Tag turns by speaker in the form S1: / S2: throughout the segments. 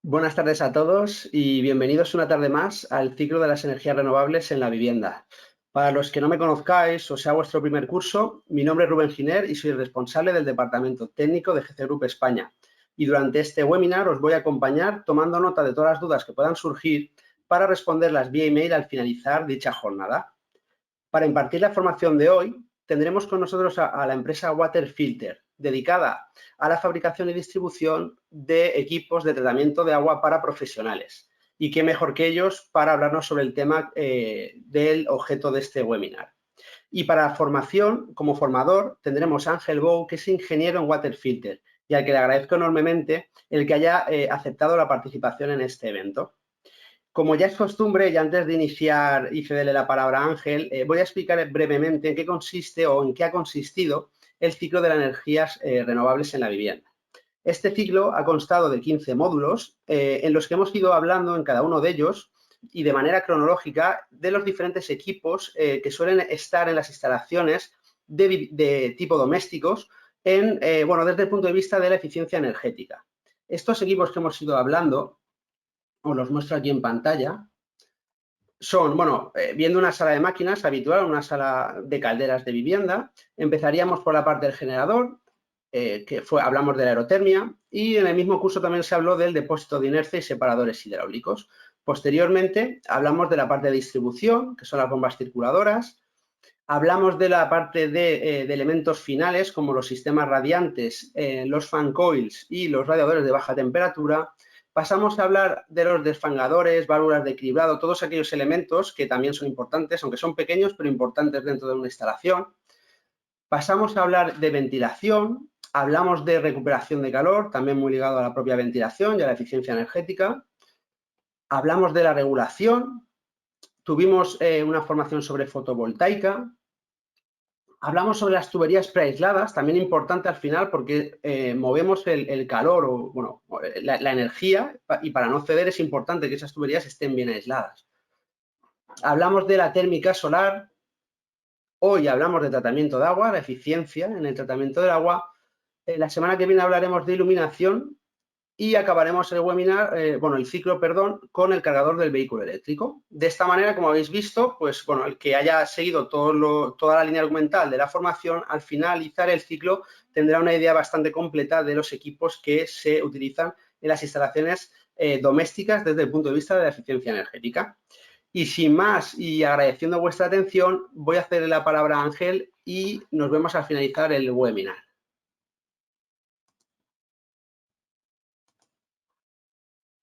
S1: Buenas tardes a todos y bienvenidos una tarde más al ciclo de las energías renovables en la vivienda. Para los que no me conozcáis o sea vuestro primer curso, mi nombre es Rubén Giner y soy el responsable del Departamento Técnico de GC Group España. Y durante este webinar os voy a acompañar tomando nota de todas las dudas que puedan surgir para responderlas vía email al finalizar dicha jornada. Para impartir la formación de hoy, tendremos con nosotros a la empresa Waterfilter, dedicada a la fabricación y distribución de equipos de tratamiento de agua para profesionales. Y qué mejor que ellos para hablarnos sobre el tema del objeto de este webinar. Y para formación, como formador, tendremos a Ángel Bou, que es ingeniero en Waterfilter y al que le agradezco enormemente el que haya aceptado la participación en este evento. Como ya es costumbre, y antes de iniciar y cederle la palabra a Ángel, voy a explicar brevemente en qué consiste o en qué ha consistido el ciclo de las energías renovables en la vivienda. Este ciclo ha constado de 15 módulos en los que hemos ido hablando en cada uno de ellos y de manera cronológica de los diferentes equipos que suelen estar en las instalaciones de tipo domésticos desde el punto de vista de la eficiencia energética. Estos equipos que hemos ido hablando os los muestro aquí en pantalla. Son, viendo una sala de máquinas habitual, una sala de calderas de vivienda, empezaríamos por la parte del generador, hablamos de la aerotermia, y en el mismo curso también se habló del depósito de inercia y separadores hidráulicos. Posteriormente, hablamos de la parte de distribución, que son las bombas circuladoras. Hablamos de la parte de elementos finales, como los sistemas radiantes, los fan coils y los radiadores de baja temperatura. Pasamos a hablar de los desfangadores, válvulas de equilibrado, todos aquellos elementos que también son importantes, aunque son pequeños, pero importantes dentro de una instalación. Pasamos a hablar de ventilación, hablamos de recuperación de calor, también muy ligado a la propia ventilación y a la eficiencia energética. Hablamos de la regulación, tuvimos una formación sobre fotovoltaica. Hablamos sobre las tuberías preaisladas, también importante al final porque movemos el calor o la energía y para no ceder es importante que esas tuberías estén bien aisladas. Hablamos de la térmica solar, hoy hablamos de tratamiento de agua, la eficiencia en el tratamiento del agua. La semana que viene hablaremos de iluminación y acabaremos el ciclo, con el cargador del vehículo eléctrico. De esta manera, como habéis visto, el que haya seguido toda la línea argumental de la formación, al finalizar el ciclo tendrá una idea bastante completa de los equipos que se utilizan en las instalaciones domésticas desde el punto de vista de la eficiencia energética. Y sin más, y agradeciendo vuestra atención, voy a cederle la palabra a Ángel y nos vemos al finalizar el webinar.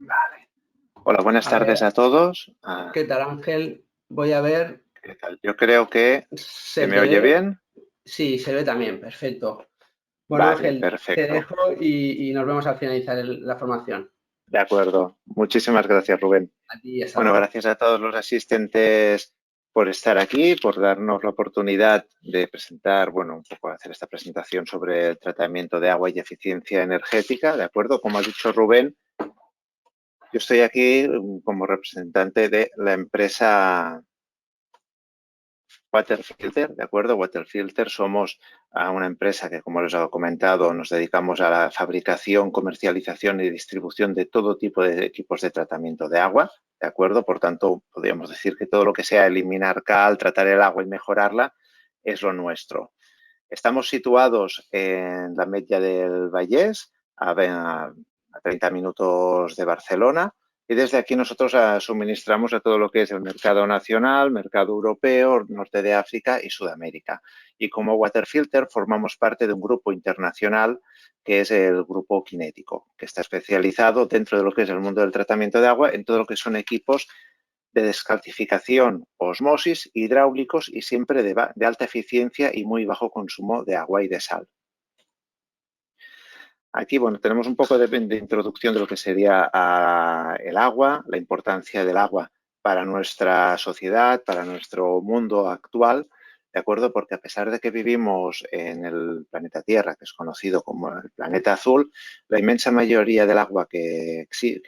S2: Vale. Hola, buenas tardes a todos.
S1: ¿Qué tal, Ángel? Voy a ver.
S2: ¿Qué tal? Yo creo que se me oye bien.
S1: Sí, se ve también, perfecto. Bueno,
S2: Vale,
S1: Ángel,
S2: perfecto.
S1: te dejo y nos vemos al finalizar la formación.
S2: De acuerdo. Muchísimas gracias, Rubén.
S1: A ti, hasta
S2: Bueno,
S1: luego.
S2: gracias a todos los asistentes por estar aquí, por darnos la oportunidad de presentar, un poco hacer esta presentación sobre el tratamiento de agua y eficiencia energética. ¿De acuerdo? Como ha dicho Rubén, yo estoy aquí como representante de la empresa Waterfilter, ¿de acuerdo? Waterfilter somos una empresa que, como les he comentado, nos dedicamos a la fabricación, comercialización y distribución de todo tipo de equipos de tratamiento de agua, ¿de acuerdo? Por tanto, podríamos decir que todo lo que sea eliminar cal, tratar el agua y mejorarla es lo nuestro. Estamos situados en la Ametlla del Vallès, a 30 minutos de Barcelona, y desde aquí nosotros suministramos a todo lo que es el mercado nacional, mercado europeo, norte de África y Sudamérica. Y como Waterfilter formamos parte de un grupo internacional que es el Grupo Kinético, que está especializado dentro de lo que es el mundo del tratamiento de agua en todo lo que son equipos de descalcificación, osmosis, hidráulicos y siempre de alta eficiencia y muy bajo consumo de agua y de sal. Aquí, tenemos un poco de introducción de lo que sería el agua, la importancia del agua para nuestra sociedad, para nuestro mundo actual, ¿de acuerdo? Porque a pesar de que vivimos en el planeta Tierra, que es conocido como el planeta azul, la inmensa mayoría del agua que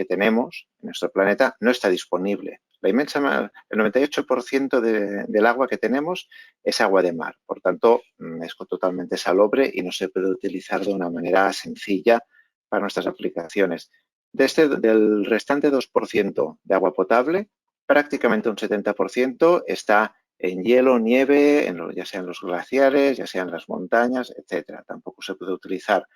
S2: tenemos en nuestro planeta no está disponible. El 98% del agua que tenemos es agua de mar. Por tanto, es totalmente salobre y no se puede utilizar de una manera sencilla para nuestras aplicaciones. Del restante 2% de agua potable, prácticamente un 70% está en hielo, nieve, ya sea en los glaciares, ya sea en las montañas, etcétera. Tampoco se puede utilizar.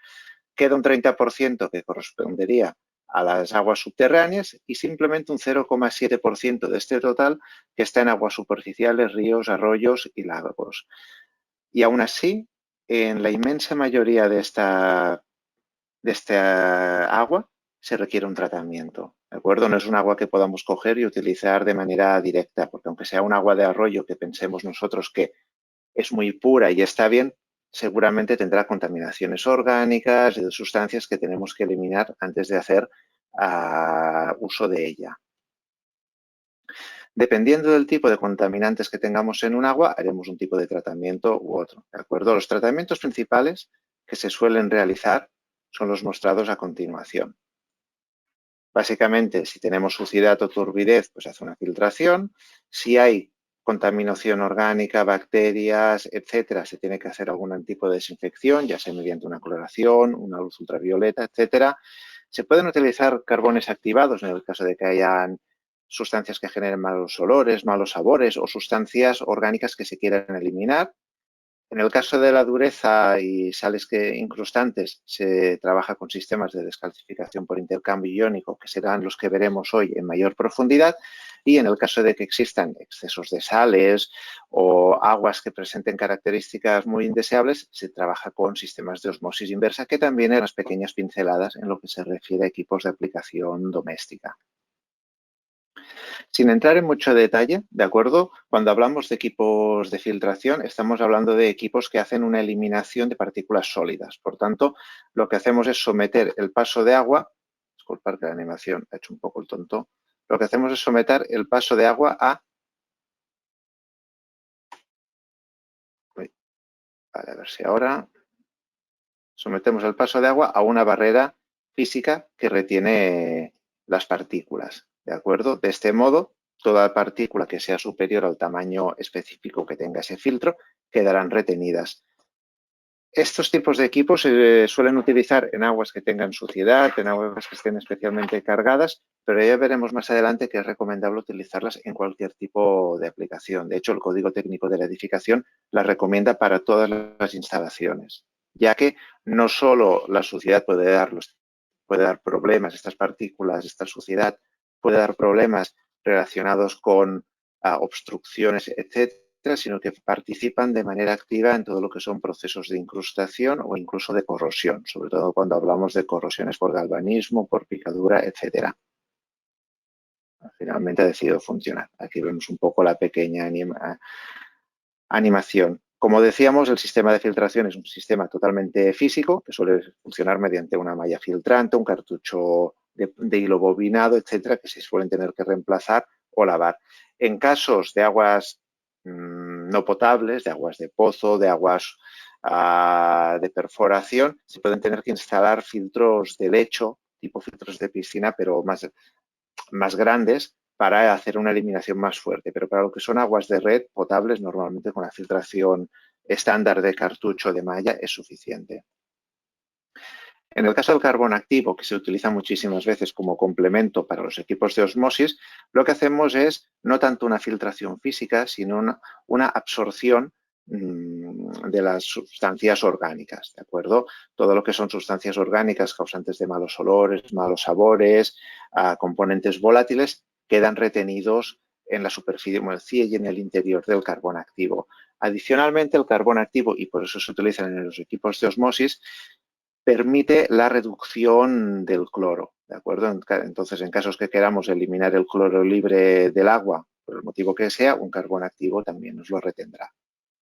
S2: Queda un 30% que correspondería a las aguas subterráneas y simplemente un 0,7% de este total que está en aguas superficiales, ríos, arroyos y lagos. Y aún así, en la inmensa mayoría de esta agua se requiere un tratamiento, ¿de acuerdo? No es un agua que podamos coger y utilizar de manera directa, porque aunque sea un agua de arroyo que pensemos nosotros que es muy pura y está bien, seguramente tendrá contaminaciones orgánicas y de sustancias que tenemos que eliminar antes de hacer uso de ella. Dependiendo del tipo de contaminantes que tengamos en un agua, haremos un tipo de tratamiento u otro, ¿de acuerdo? Los tratamientos principales que se suelen realizar son los mostrados a continuación. Básicamente, si tenemos suciedad o turbidez, pues hace una filtración. Si hay contaminación orgánica, bacterias, etcétera, se tiene que hacer algún tipo de desinfección, ya sea mediante una cloración, una luz ultravioleta, etcétera. Se pueden utilizar carbones activados en el caso de que hayan sustancias que generen malos olores, malos sabores o sustancias orgánicas que se quieran eliminar. En el caso de la dureza y sales incrustantes, se trabaja con sistemas de descalcificación por intercambio iónico, que serán los que veremos hoy en mayor profundidad. Y en el caso de que existan excesos de sales o aguas que presenten características muy indeseables, se trabaja con sistemas de osmosis inversa, que también eran unas pequeñas pinceladas en lo que se refiere a equipos de aplicación doméstica. Sin entrar en mucho detalle, ¿de acuerdo? Cuando hablamos de equipos de filtración, estamos hablando de equipos que hacen una eliminación de partículas sólidas. Por tanto, lo que hacemos es someter el paso de agua, disculpad que la animación ha hecho un poco el tonto, lo que hacemos es someter el paso de agua a ver si ahora sometemos el paso de agua a una barrera física que retiene las partículas, ¿de acuerdo? De este modo, toda partícula que sea superior al tamaño específico que tenga ese filtro quedarán retenidas. Estos tipos de equipos se suelen utilizar en aguas que tengan suciedad, en aguas que estén especialmente cargadas, pero ya veremos más adelante que es recomendable utilizarlas en cualquier tipo de aplicación. De hecho, el Código Técnico de la Edificación las recomienda para todas las instalaciones, ya que no solo la suciedad puede dar problemas, estas partículas, esta suciedad puede dar problemas relacionados con obstrucciones, etcétera, sino que participan de manera activa en todo lo que son procesos de incrustación o incluso de corrosión, sobre todo cuando hablamos de corrosiones por galvanismo, por picadura, etcétera. Finalmente ha decidido funcionar. Aquí vemos un poco la pequeña animación. Como decíamos, el sistema de filtración es un sistema totalmente físico que suele funcionar mediante una malla filtrante, un cartucho de hilo bobinado, etcétera, que se suelen tener que reemplazar o lavar. En casos de aguas no potables, de aguas de pozo, de aguas de perforación, se pueden tener que instalar filtros de lecho, tipo filtros de piscina, pero más grandes, para hacer una eliminación más fuerte. Pero para lo que son aguas de red potables, normalmente con la filtración estándar de cartucho de malla es suficiente. En el caso del carbón activo, que se utiliza muchísimas veces como complemento para los equipos de osmosis, lo que hacemos es no tanto una filtración física, sino una absorción de las sustancias orgánicas, ¿de acuerdo? Todo lo que son sustancias orgánicas causantes de malos olores, malos sabores, componentes volátiles, quedan retenidos en la superficie y en el interior del carbón activo. Adicionalmente, el carbón activo, y por eso se utilizan en los equipos de osmosis, permite la reducción del cloro, ¿de acuerdo? Entonces, en casos que queramos eliminar el cloro libre del agua, por el motivo que sea, un carbón activo también nos lo retendrá.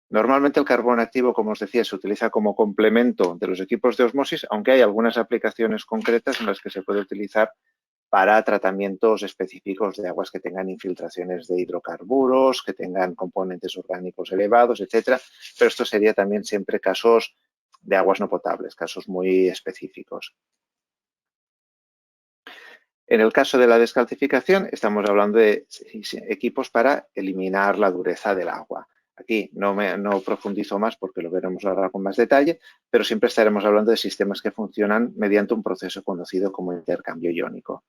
S2: Normalmente el carbón activo, como os decía, se utiliza como complemento de los equipos de osmosis, aunque hay algunas aplicaciones concretas en las que se puede utilizar para tratamientos específicos de aguas que tengan infiltraciones de hidrocarburos, que tengan componentes orgánicos elevados, etcétera. Pero esto sería también siempre casos de aguas no potables, casos muy específicos. En el caso de la descalcificación, estamos hablando de equipos para eliminar la dureza del agua. Aquí aquí no profundizo más porque lo veremos ahora con más detalle, pero siempre estaremos hablando de sistemas que funcionan mediante un proceso conocido como intercambio iónico.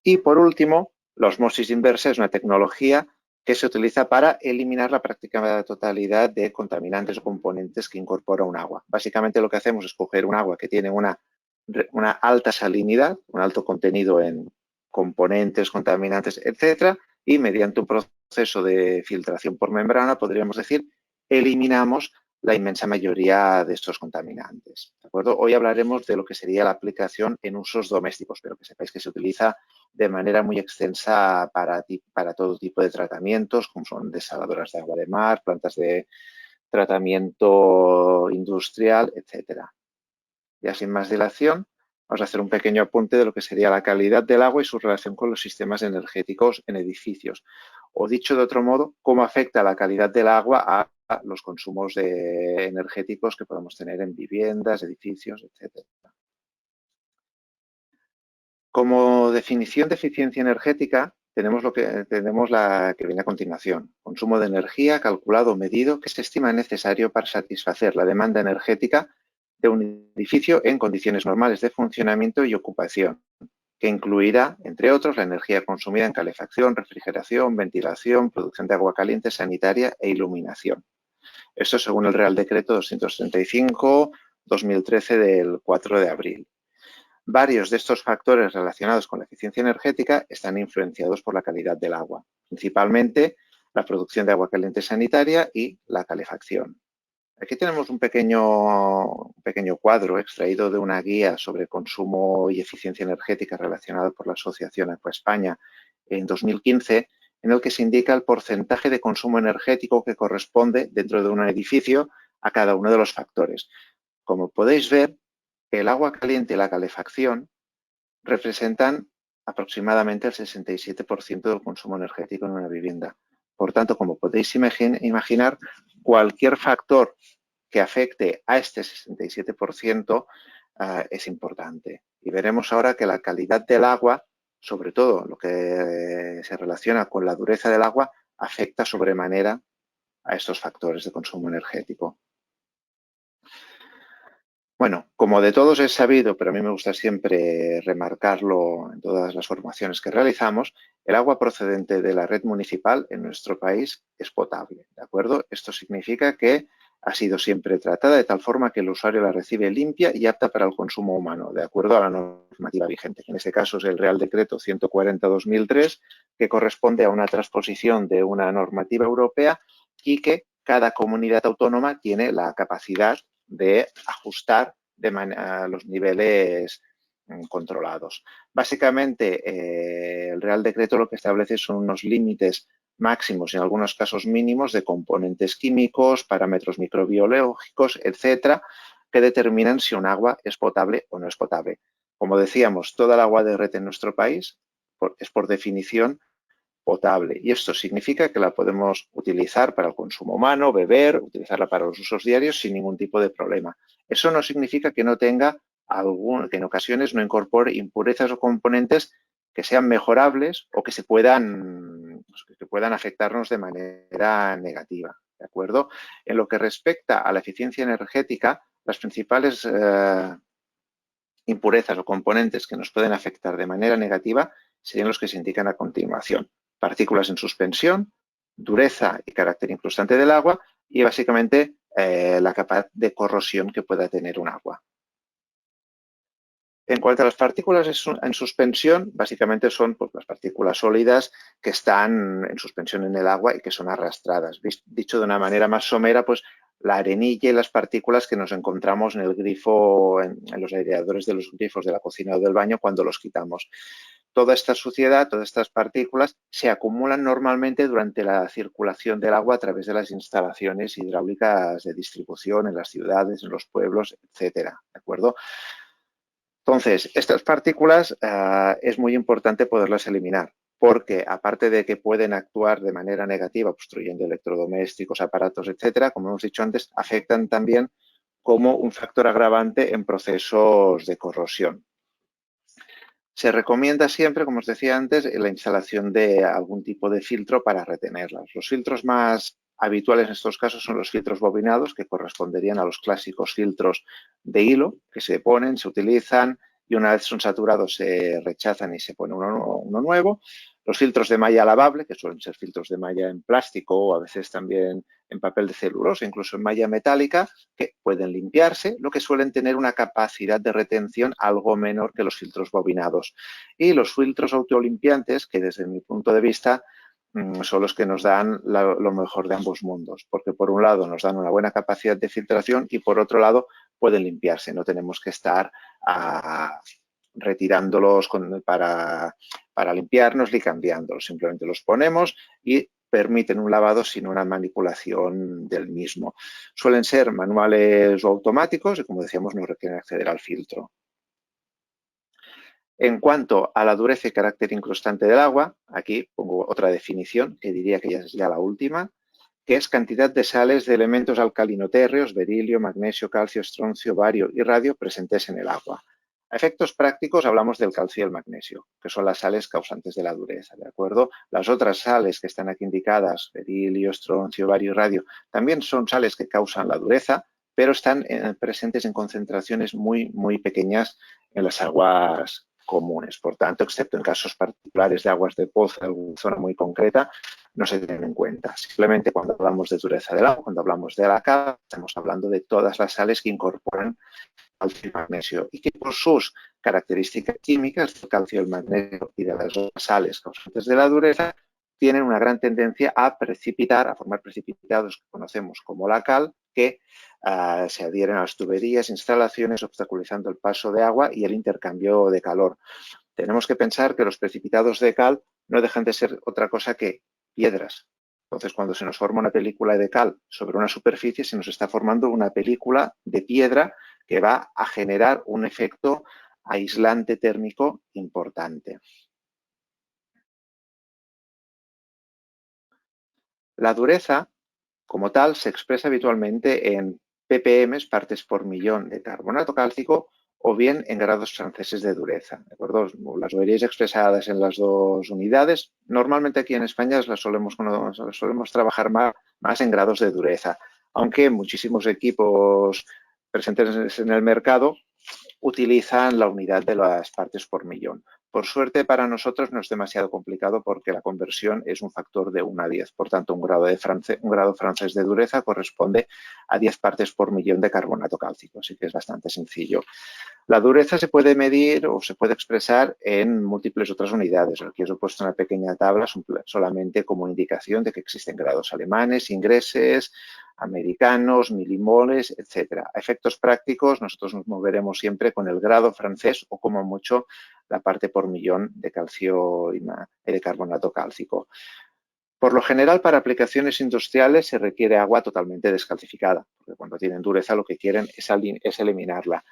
S2: Y por último, la osmosis inversa es una tecnología que se utiliza para eliminar la práctica totalidad de contaminantes o componentes que incorpora un agua. Básicamente lo que hacemos es coger un agua que tiene una alta salinidad, un alto contenido en componentes, contaminantes, etcétera, y mediante un proceso de filtración por membrana, podríamos decir, eliminamos la inmensa mayoría de estos contaminantes. ¿De acuerdo? Hoy hablaremos de lo que sería la aplicación en usos domésticos, pero que sepáis que se utiliza de manera muy extensa para todo tipo de tratamientos, como son desaladoras de agua de mar, plantas de tratamiento industrial, etcétera. Ya sin más dilación, vamos a hacer un pequeño apunte de lo que sería la calidad del agua y su relación con los sistemas energéticos en edificios. O dicho de otro modo, cómo afecta la calidad del agua a los consumos energéticos que podemos tener en viviendas, edificios, etc. Como definición de eficiencia energética, tenemos la que viene a continuación. Consumo de energía calculado o medido que se estima necesario para satisfacer la demanda energética de un edificio en condiciones normales de funcionamiento y ocupación, que incluirá, entre otros, la energía consumida en calefacción, refrigeración, ventilación, producción de agua caliente, sanitaria e iluminación. Esto según el Real Decreto 235/2013 del 4 de abril. Varios de estos factores relacionados con la eficiencia energética están influenciados por la calidad del agua, principalmente la producción de agua caliente sanitaria y la calefacción. Aquí tenemos un pequeño cuadro extraído de una guía sobre consumo y eficiencia energética relacionada por la Asociación Aqua España en 2015, en el que se indica el porcentaje de consumo energético que corresponde dentro de un edificio a cada uno de los factores. Como podéis ver, el agua caliente y la calefacción representan aproximadamente el 67% del consumo energético en una vivienda. Por tanto, como podéis imaginar, cualquier factor que afecte a este 67% es importante. Y veremos ahora que la calidad del agua, sobre todo lo que se relaciona con la dureza del agua, afecta sobremanera a estos factores de consumo energético. Bueno, como de todos es sabido, pero a mí me gusta siempre remarcarlo en todas las formaciones que realizamos, el agua procedente de la red municipal en nuestro país es potable, ¿de acuerdo? Esto significa que ha sido siempre tratada de tal forma que el usuario la recibe limpia y apta para el consumo humano, de acuerdo a la normativa vigente, que en este caso es el Real Decreto 140/2003, que corresponde a una transposición de una normativa europea y que cada comunidad autónoma tiene la capacidad de ajustar los niveles controlados. Básicamente, el Real Decreto lo que establece son unos límites máximos y en algunos casos mínimos de componentes químicos, parámetros microbiológicos, etcétera, que determinan si un agua es potable o no es potable. Como decíamos, toda el agua de red en nuestro país es por definición potable y esto significa que la podemos utilizar para el consumo humano, beber, utilizarla para los usos diarios sin ningún tipo de problema. Eso no significa que no tenga que en ocasiones no incorpore impurezas o componentes que sean mejorables o que puedan afectarnos de manera negativa, ¿de acuerdo? En lo que respecta a la eficiencia energética, las principales impurezas o componentes que nos pueden afectar de manera negativa serían los que se indican a continuación. Partículas en suspensión, dureza y carácter incrustante del agua y básicamente la capa de corrosión que pueda tener un agua. En cuanto a las partículas en suspensión, básicamente son pues, las partículas sólidas que están en suspensión en el agua y que son arrastradas. Dicho de una manera más somera, pues la arenilla y las partículas que nos encontramos en el grifo, en los aireadores de los grifos de la cocina o del baño cuando los quitamos. Toda esta suciedad, todas estas partículas se acumulan normalmente durante la circulación del agua a través de las instalaciones hidráulicas de distribución en las ciudades, en los pueblos, etcétera, ¿de acuerdo? Entonces, estas partículas es muy importante poderlas eliminar porque, aparte de que pueden actuar de manera negativa, obstruyendo electrodomésticos, aparatos, etcétera, como hemos dicho antes, afectan también como un factor agravante en procesos de corrosión. Se recomienda siempre, como os decía antes, la instalación de algún tipo de filtro para retenerlas. Los filtros más habituales en estos casos son los filtros bobinados, que corresponderían a los clásicos filtros de hilo que se ponen, se utilizan y una vez son saturados se rechazan y se pone uno nuevo. Los filtros de malla lavable, que suelen ser filtros de malla en plástico o a veces también en papel de celulosa, incluso en malla metálica, que pueden limpiarse, lo que suelen tener una capacidad de retención algo menor que los filtros bobinados. Y los filtros autolimpiantes, que desde mi punto de vista son los que nos dan lo mejor de ambos mundos, porque por un lado nos dan una buena capacidad de filtración y por otro lado pueden limpiarse, no tenemos que estar retirándolos para limpiarnos y cambiándolos, simplemente los ponemos y permiten un lavado sin una manipulación del mismo. Suelen ser manuales o automáticos y, como decíamos, no requieren acceder al filtro. En cuanto a la dureza y carácter incrustante del agua, aquí pongo otra definición, que diría que ya es la última, que es cantidad de sales de elementos alcalinotérreos, berilio, magnesio, calcio, estroncio, bario y radio presentes en el agua. A efectos prácticos hablamos del calcio y el magnesio, que son las sales causantes de la dureza, ¿de acuerdo? Las otras sales que están aquí indicadas, berilio, estroncio, bario y radio, también son sales que causan la dureza, pero están presentes en concentraciones muy, muy pequeñas en las aguas comunes. Por tanto, excepto en casos particulares de aguas de pozo, en alguna zona muy concreta, no se tienen en cuenta. Simplemente cuando hablamos de dureza del agua, cuando hablamos de la cal, estamos hablando de todas las sales que incorporan calcio y magnesio y que por sus características químicas del calcio, el magnesio y de las otras sales causantes de la dureza tienen una gran tendencia a precipitar, a formar precipitados que conocemos como la cal, que se adhieren a las tuberías, instalaciones, obstaculizando el paso de agua y el intercambio de calor. Tenemos que pensar que los precipitados de cal no dejan de ser otra cosa que piedras. Entonces, cuando se nos forma una película de cal sobre una superficie, se nos está formando una película de piedra que va a generar un efecto aislante térmico importante. La dureza, como tal, se expresa habitualmente en ppm, partes por millón de carbonato cálcico, o bien en grados franceses de dureza. ¿De acuerdo? Las veréis expresadas en las dos unidades. Normalmente aquí en España las solemos trabajar más en grados de dureza, aunque muchísimos equipos presentes en el mercado utilizan la unidad de las partes por millón. Por suerte para nosotros no es demasiado complicado porque la conversión es un factor de 1 a 10. Por tanto, un grado francés de dureza corresponde a 10 partes por millón de carbonato cálcico, así que es bastante sencillo. La dureza se puede medir o se puede expresar en múltiples otras unidades. Aquí os he puesto una pequeña tabla solamente como indicación de que existen grados alemanes, ingleses, americanos, milimoles, etcétera. A efectos prácticos, nosotros nos moveremos siempre con el grado francés o como mucho la parte por millón de calcio y de carbonato cálcico. Por lo general, para aplicaciones industriales se requiere agua totalmente descalcificada, porque cuando tienen dureza lo que quieren es eliminarla.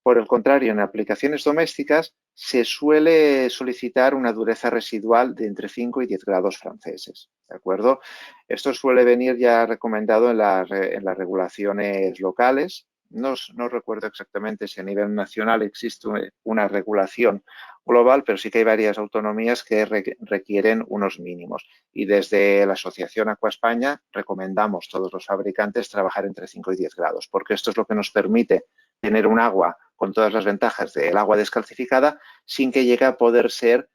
S2: Por el contrario, en aplicaciones domésticas se suele solicitar una dureza residual de entre 5 y 10 grados franceses, ¿de acuerdo? Esto suele venir ya recomendado en las regulaciones locales. No recuerdo exactamente si a nivel nacional existe una regulación global, pero sí que hay varias autonomías que requieren unos mínimos. Y desde la Asociación Aqua España recomendamos a todos los fabricantes trabajar entre 5 y 10 grados, porque esto es lo que nos permite tener un agua con todas las ventajas del agua descalcificada sin que llegue a poder ser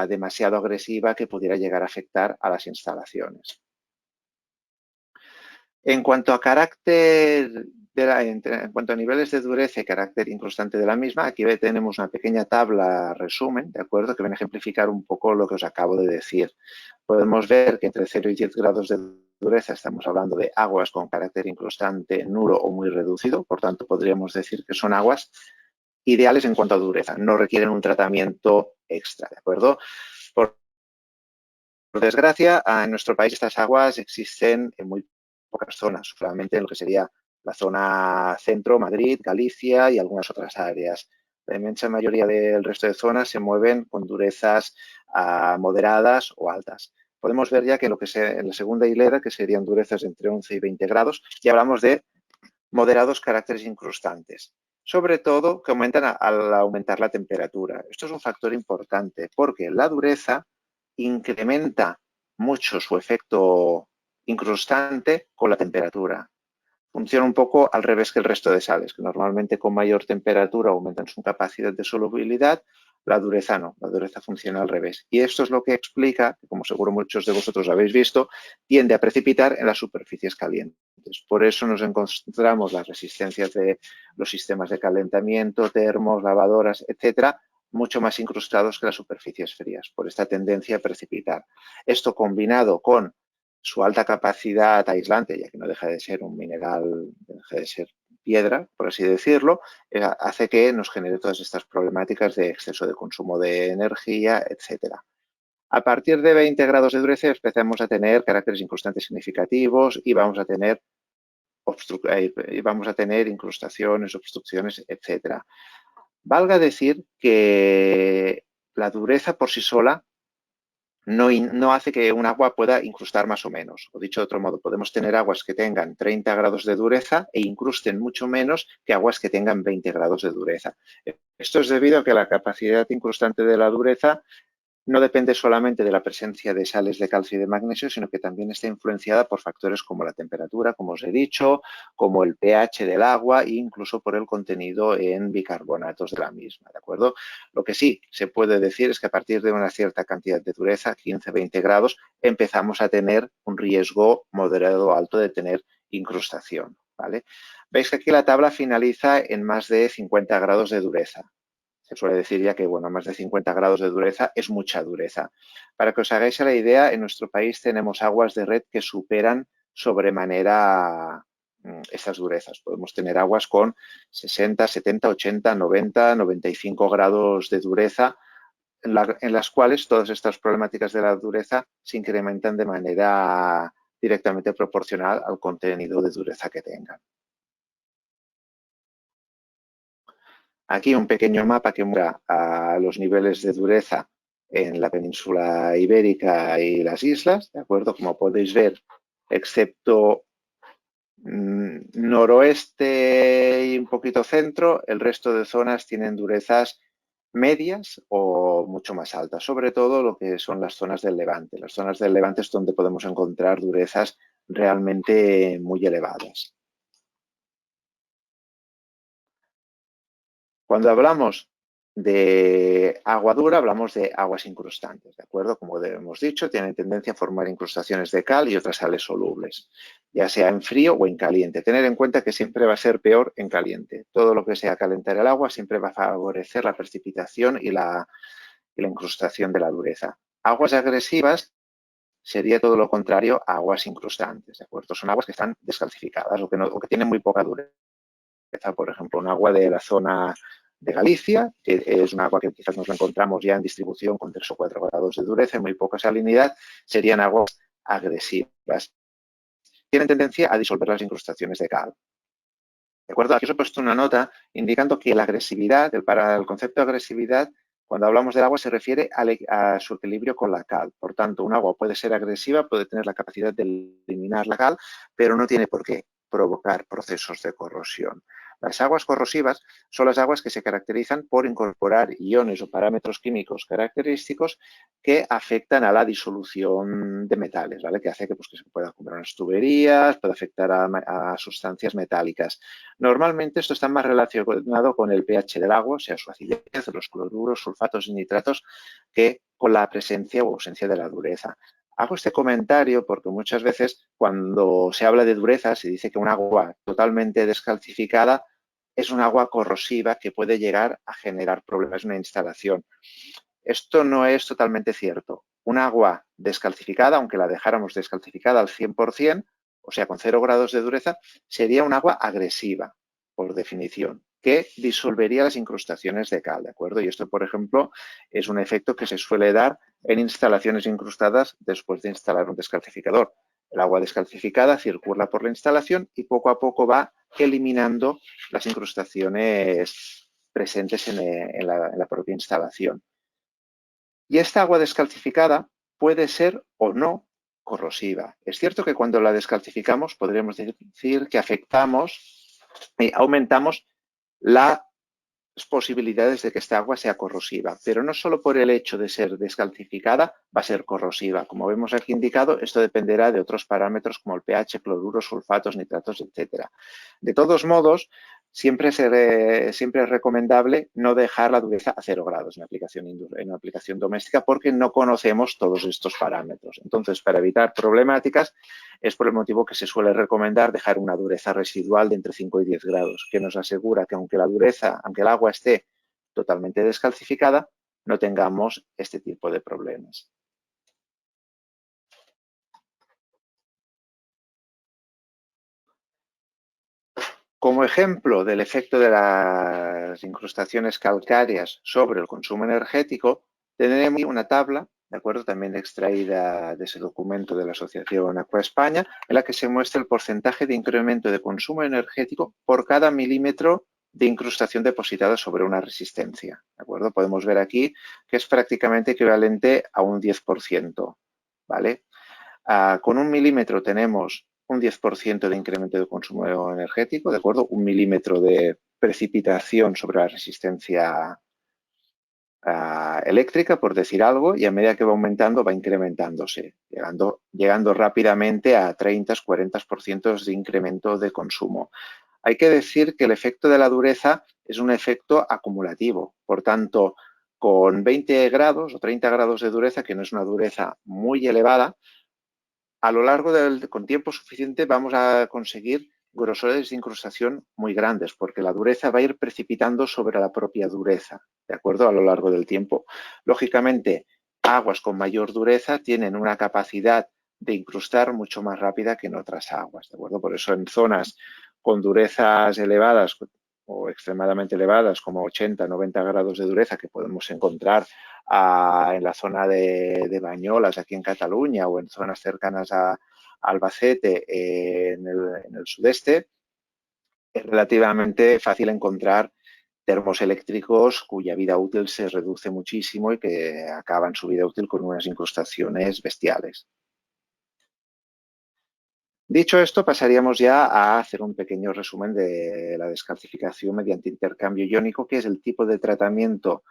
S2: demasiado agresiva que pudiera llegar a afectar a las instalaciones. En cuanto a carácter, en cuanto a niveles de dureza y carácter incrustante de la misma, aquí tenemos una pequeña tabla resumen, ¿de acuerdo?, que viene a ejemplificar un poco lo que os acabo de decir. Podemos ver que entre 0 y 10 grados de dureza estamos hablando de aguas con carácter incrustante nulo o muy reducido, por tanto podríamos decir que son aguas ideales en cuanto a dureza, no requieren un tratamiento extra, ¿de acuerdo? Por desgracia, en nuestro país estas aguas existen en muy pocas zonas, solamente en lo que sería la zona centro, Madrid, Galicia y algunas otras áreas. La inmensa mayoría del resto de zonas se mueven con durezas moderadas o altas. Podemos ver ya que en la segunda hilera, que serían durezas de entre 11 y 20 grados, ya hablamos de moderados caracteres incrustantes, sobre todo que aumentan al aumentar la temperatura. Esto es un factor importante porque la dureza incrementa mucho su efecto incrustante con la temperatura. Funciona un poco al revés que el resto de sales, que normalmente con mayor temperatura aumentan su capacidad de solubilidad, la dureza no, la dureza funciona al revés. Y esto es lo que explica, como seguro muchos de vosotros habéis visto, tiende a precipitar en las superficies calientes. Por eso nos encontramos las resistencias de los sistemas de calentamiento, termos, lavadoras, etcétera, mucho más incrustados que las superficies frías, por esta tendencia a precipitar. Esto combinado con su alta capacidad aislante, ya que no deja de ser un mineral, deja de ser piedra, por así decirlo, hace que nos genere todas estas problemáticas de exceso de consumo de energía, etcétera. A partir de 20 grados de dureza empezamos a tener caracteres incrustantes significativos y vamos a tener incrustaciones, obstrucciones, etcétera. Valga decir que la dureza por sí sola no hace que un agua pueda incrustar más o menos. O dicho de otro modo, podemos tener aguas que tengan 30 grados de dureza e incrusten mucho menos que aguas que tengan 20 grados de dureza. Esto es debido a que la capacidad incrustante de la dureza no depende solamente de la presencia de sales de calcio y de magnesio, sino que también está influenciada por factores como la temperatura, como os he dicho, como el pH del agua e incluso por el contenido en bicarbonatos de la misma, ¿de acuerdo? Lo que sí se puede decir es que a partir de una cierta cantidad de dureza, 15-20 grados, empezamos a tener un riesgo moderado o alto de tener incrustación, ¿vale? Veis que aquí la tabla finaliza en más de 50 grados de dureza. Se suele decir ya que, bueno, más de 50 grados de dureza es mucha dureza. Para que os hagáis la idea, en nuestro país tenemos aguas de red que superan sobremanera estas durezas. Podemos tener aguas con 60, 70, 80, 90, 95 grados de dureza, en las cuales todas estas problemáticas de la dureza se incrementan de manera directamente proporcional al contenido de dureza que tengan. Aquí un pequeño mapa que muestra a los niveles de dureza en la península ibérica y las islas, ¿de acuerdo? Como podéis ver, excepto noroeste y un poquito centro, el resto de zonas tienen durezas medias o mucho más altas, sobre todo lo que son las zonas del Levante. Las zonas del Levante es donde podemos encontrar durezas realmente muy elevadas. Cuando hablamos de agua dura, hablamos de aguas incrustantes, ¿de acuerdo? Como hemos dicho, tienen tendencia a formar incrustaciones de cal y otras sales solubles, ya sea en frío o en caliente. Tener en cuenta que siempre va a ser peor en caliente. Todo lo que sea calentar el agua siempre va a favorecer la precipitación y la incrustación de la dureza. Aguas agresivas sería todo lo contrario a aguas incrustantes, ¿de acuerdo? Son aguas que están descalcificadas o que tienen muy poca dureza. Por ejemplo, un agua de la zona de Galicia, que es un agua que quizás nos encontramos ya en distribución con 3 o 4 grados de dureza y muy poca salinidad, serían aguas agresivas. Tienen tendencia a disolver las incrustaciones de cal. ¿De acuerdo? Aquí os he puesto una nota indicando que la agresividad, para el concepto de agresividad, cuando hablamos del agua se refiere a su equilibrio con la cal. Por tanto, un agua puede ser agresiva, puede tener la capacidad de eliminar la cal, pero no tiene por qué provocar procesos de corrosión. Las aguas corrosivas son las aguas que se caracterizan por incorporar iones o parámetros químicos característicos que afectan a la disolución de metales, ¿vale? Que hace que se pueda acumular en las tuberías, puede afectar a sustancias metálicas. Normalmente esto está más relacionado con el pH del agua, o sea, su acidez, los cloruros, sulfatos y nitratos, que con la presencia o ausencia de la dureza. Hago este comentario porque muchas veces cuando se habla de dureza se dice que un agua totalmente descalcificada es un agua corrosiva que puede llegar a generar problemas en una instalación. Esto no es totalmente cierto. Un agua descalcificada, aunque la dejáramos descalcificada al 100%, o sea, con 0 grados de dureza, sería un agua agresiva, por definición, que disolvería las incrustaciones de cal, ¿de acuerdo? Y esto, por ejemplo, es un efecto que se suele dar en instalaciones incrustadas después de instalar un descalcificador. El agua descalcificada circula por la instalación y poco a poco va eliminando las incrustaciones presentes en la propia instalación. Y esta agua descalcificada puede ser o no corrosiva. Es cierto que cuando la descalcificamos podríamos decir que afectamos y aumentamos las posibilidades de que esta agua sea corrosiva, pero no solo por el hecho de ser descalcificada va a ser corrosiva. Como vemos aquí indicado, esto dependerá de otros parámetros como el pH, cloruros, sulfatos, nitratos, etc. De todos modos, siempre es recomendable no dejar la dureza a 0 grados en una aplicación doméstica porque no conocemos todos estos parámetros. Entonces, para evitar problemáticas, es por el motivo que se suele recomendar dejar una dureza residual de entre 5 y 10 grados, que nos asegura que aunque el agua esté totalmente descalcificada, no tengamos este tipo de problemas. Como ejemplo del efecto de las incrustaciones calcáreas sobre el consumo energético, tenemos una tabla, de acuerdo, también extraída de ese documento de la Asociación Aqua España, en la que se muestra el porcentaje de incremento de consumo energético por cada milímetro de incrustación depositada sobre una resistencia. ¿De acuerdo? Podemos ver aquí que es prácticamente equivalente a un 10%. ¿Vale? Con 1 milímetro tenemos un 10% de incremento de consumo energético, ¿de acuerdo? 1 milímetro de precipitación sobre la resistencia eléctrica, por decir algo, y a medida que va aumentando, va incrementándose, llegando rápidamente a 30-40% de incremento de consumo. Hay que decir que el efecto de la dureza es un efecto acumulativo, por tanto, con 20 grados o 30 grados de dureza, que no es una dureza muy elevada, a lo largo con tiempo suficiente vamos a conseguir grosores de incrustación muy grandes, porque la dureza va a ir precipitando sobre la propia dureza, ¿de acuerdo? A lo largo del tiempo. Lógicamente, aguas con mayor dureza tienen una capacidad de incrustar mucho más rápida que en otras aguas, ¿de acuerdo? Por eso en zonas con durezas elevadas o extremadamente elevadas, como 80, 90 grados de dureza que podemos encontrar en la zona de Banyoles, aquí en Cataluña, o en zonas cercanas a Albacete, en el sudeste, es relativamente fácil encontrar termos eléctricos cuya vida útil se reduce muchísimo y que acaban su vida útil con unas incrustaciones bestiales. Dicho esto, pasaríamos ya a hacer un pequeño resumen de la descalcificación mediante intercambio iónico, que es el tipo de tratamiento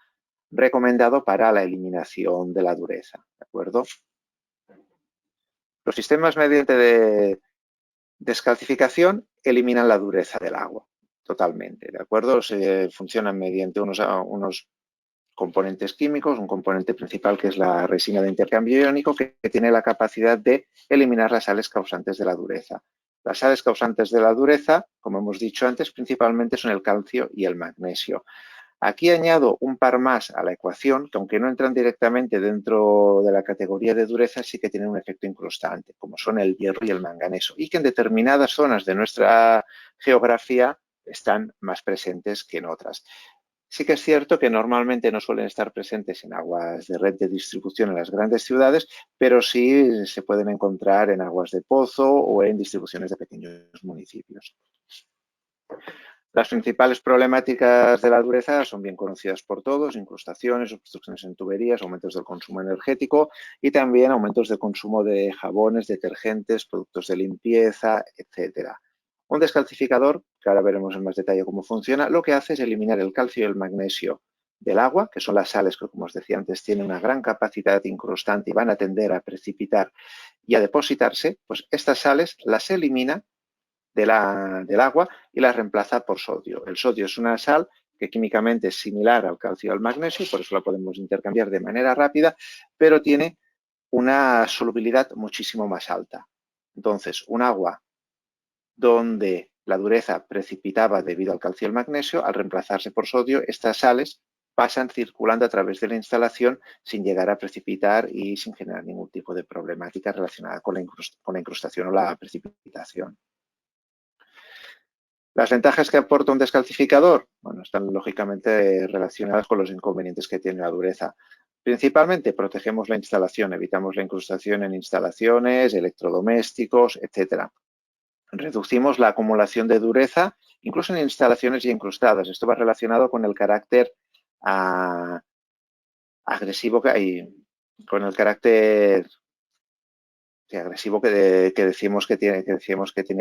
S2: recomendado para la eliminación de la dureza, ¿de acuerdo? Los sistemas mediante descalcificación eliminan la dureza del agua totalmente, ¿de acuerdo? Funcionan mediante unos componentes químicos, un componente principal que es la resina de intercambio iónico que tiene la capacidad de eliminar las sales causantes de la dureza. Las sales causantes de la dureza, como hemos dicho antes, principalmente son el calcio y el magnesio. Aquí añado un par más a la ecuación, que aunque no entran directamente dentro de la categoría de dureza, sí que tienen un efecto incrustante, como son el hierro y el manganeso, y que en determinadas zonas de nuestra geografía están más presentes que en otras. Sí que es cierto que normalmente no suelen estar presentes en aguas de red de distribución en las grandes ciudades, pero sí se pueden encontrar en aguas de pozo o en distribuciones de pequeños municipios. Las principales problemáticas de la dureza son bien conocidas por todos: incrustaciones, obstrucciones en tuberías, aumentos del consumo energético y también aumentos de consumo de jabones, detergentes, productos de limpieza, etcétera. Un descalcificador, que ahora veremos en más detalle cómo funciona, lo que hace es eliminar el calcio y el magnesio del agua, que son las sales que, como os decía antes, tienen una gran capacidad incrustante y van a tender a precipitar y a depositarse. Pues estas sales las elimina del agua y la reemplaza por sodio. El sodio es una sal que químicamente es similar al calcio y al magnesio, por eso la podemos intercambiar de manera rápida, pero tiene una solubilidad muchísimo más alta. Entonces, un agua donde la dureza precipitaba debido al calcio y el magnesio, al reemplazarse por sodio, estas sales pasan circulando a través de la instalación sin llegar a precipitar y sin generar ningún tipo de problemática relacionada con la incrustación o la precipitación. ¿Las ventajas que aporta un descalcificador? Bueno, están lógicamente relacionadas con los inconvenientes que tiene la dureza. Principalmente protegemos la instalación, evitamos la incrustación en instalaciones, electrodomésticos, etc. Reducimos la acumulación de dureza, incluso en instalaciones ya incrustadas. Esto va relacionado con el carácter agresivo que hay, con el carácter agresivo que decimos que tiene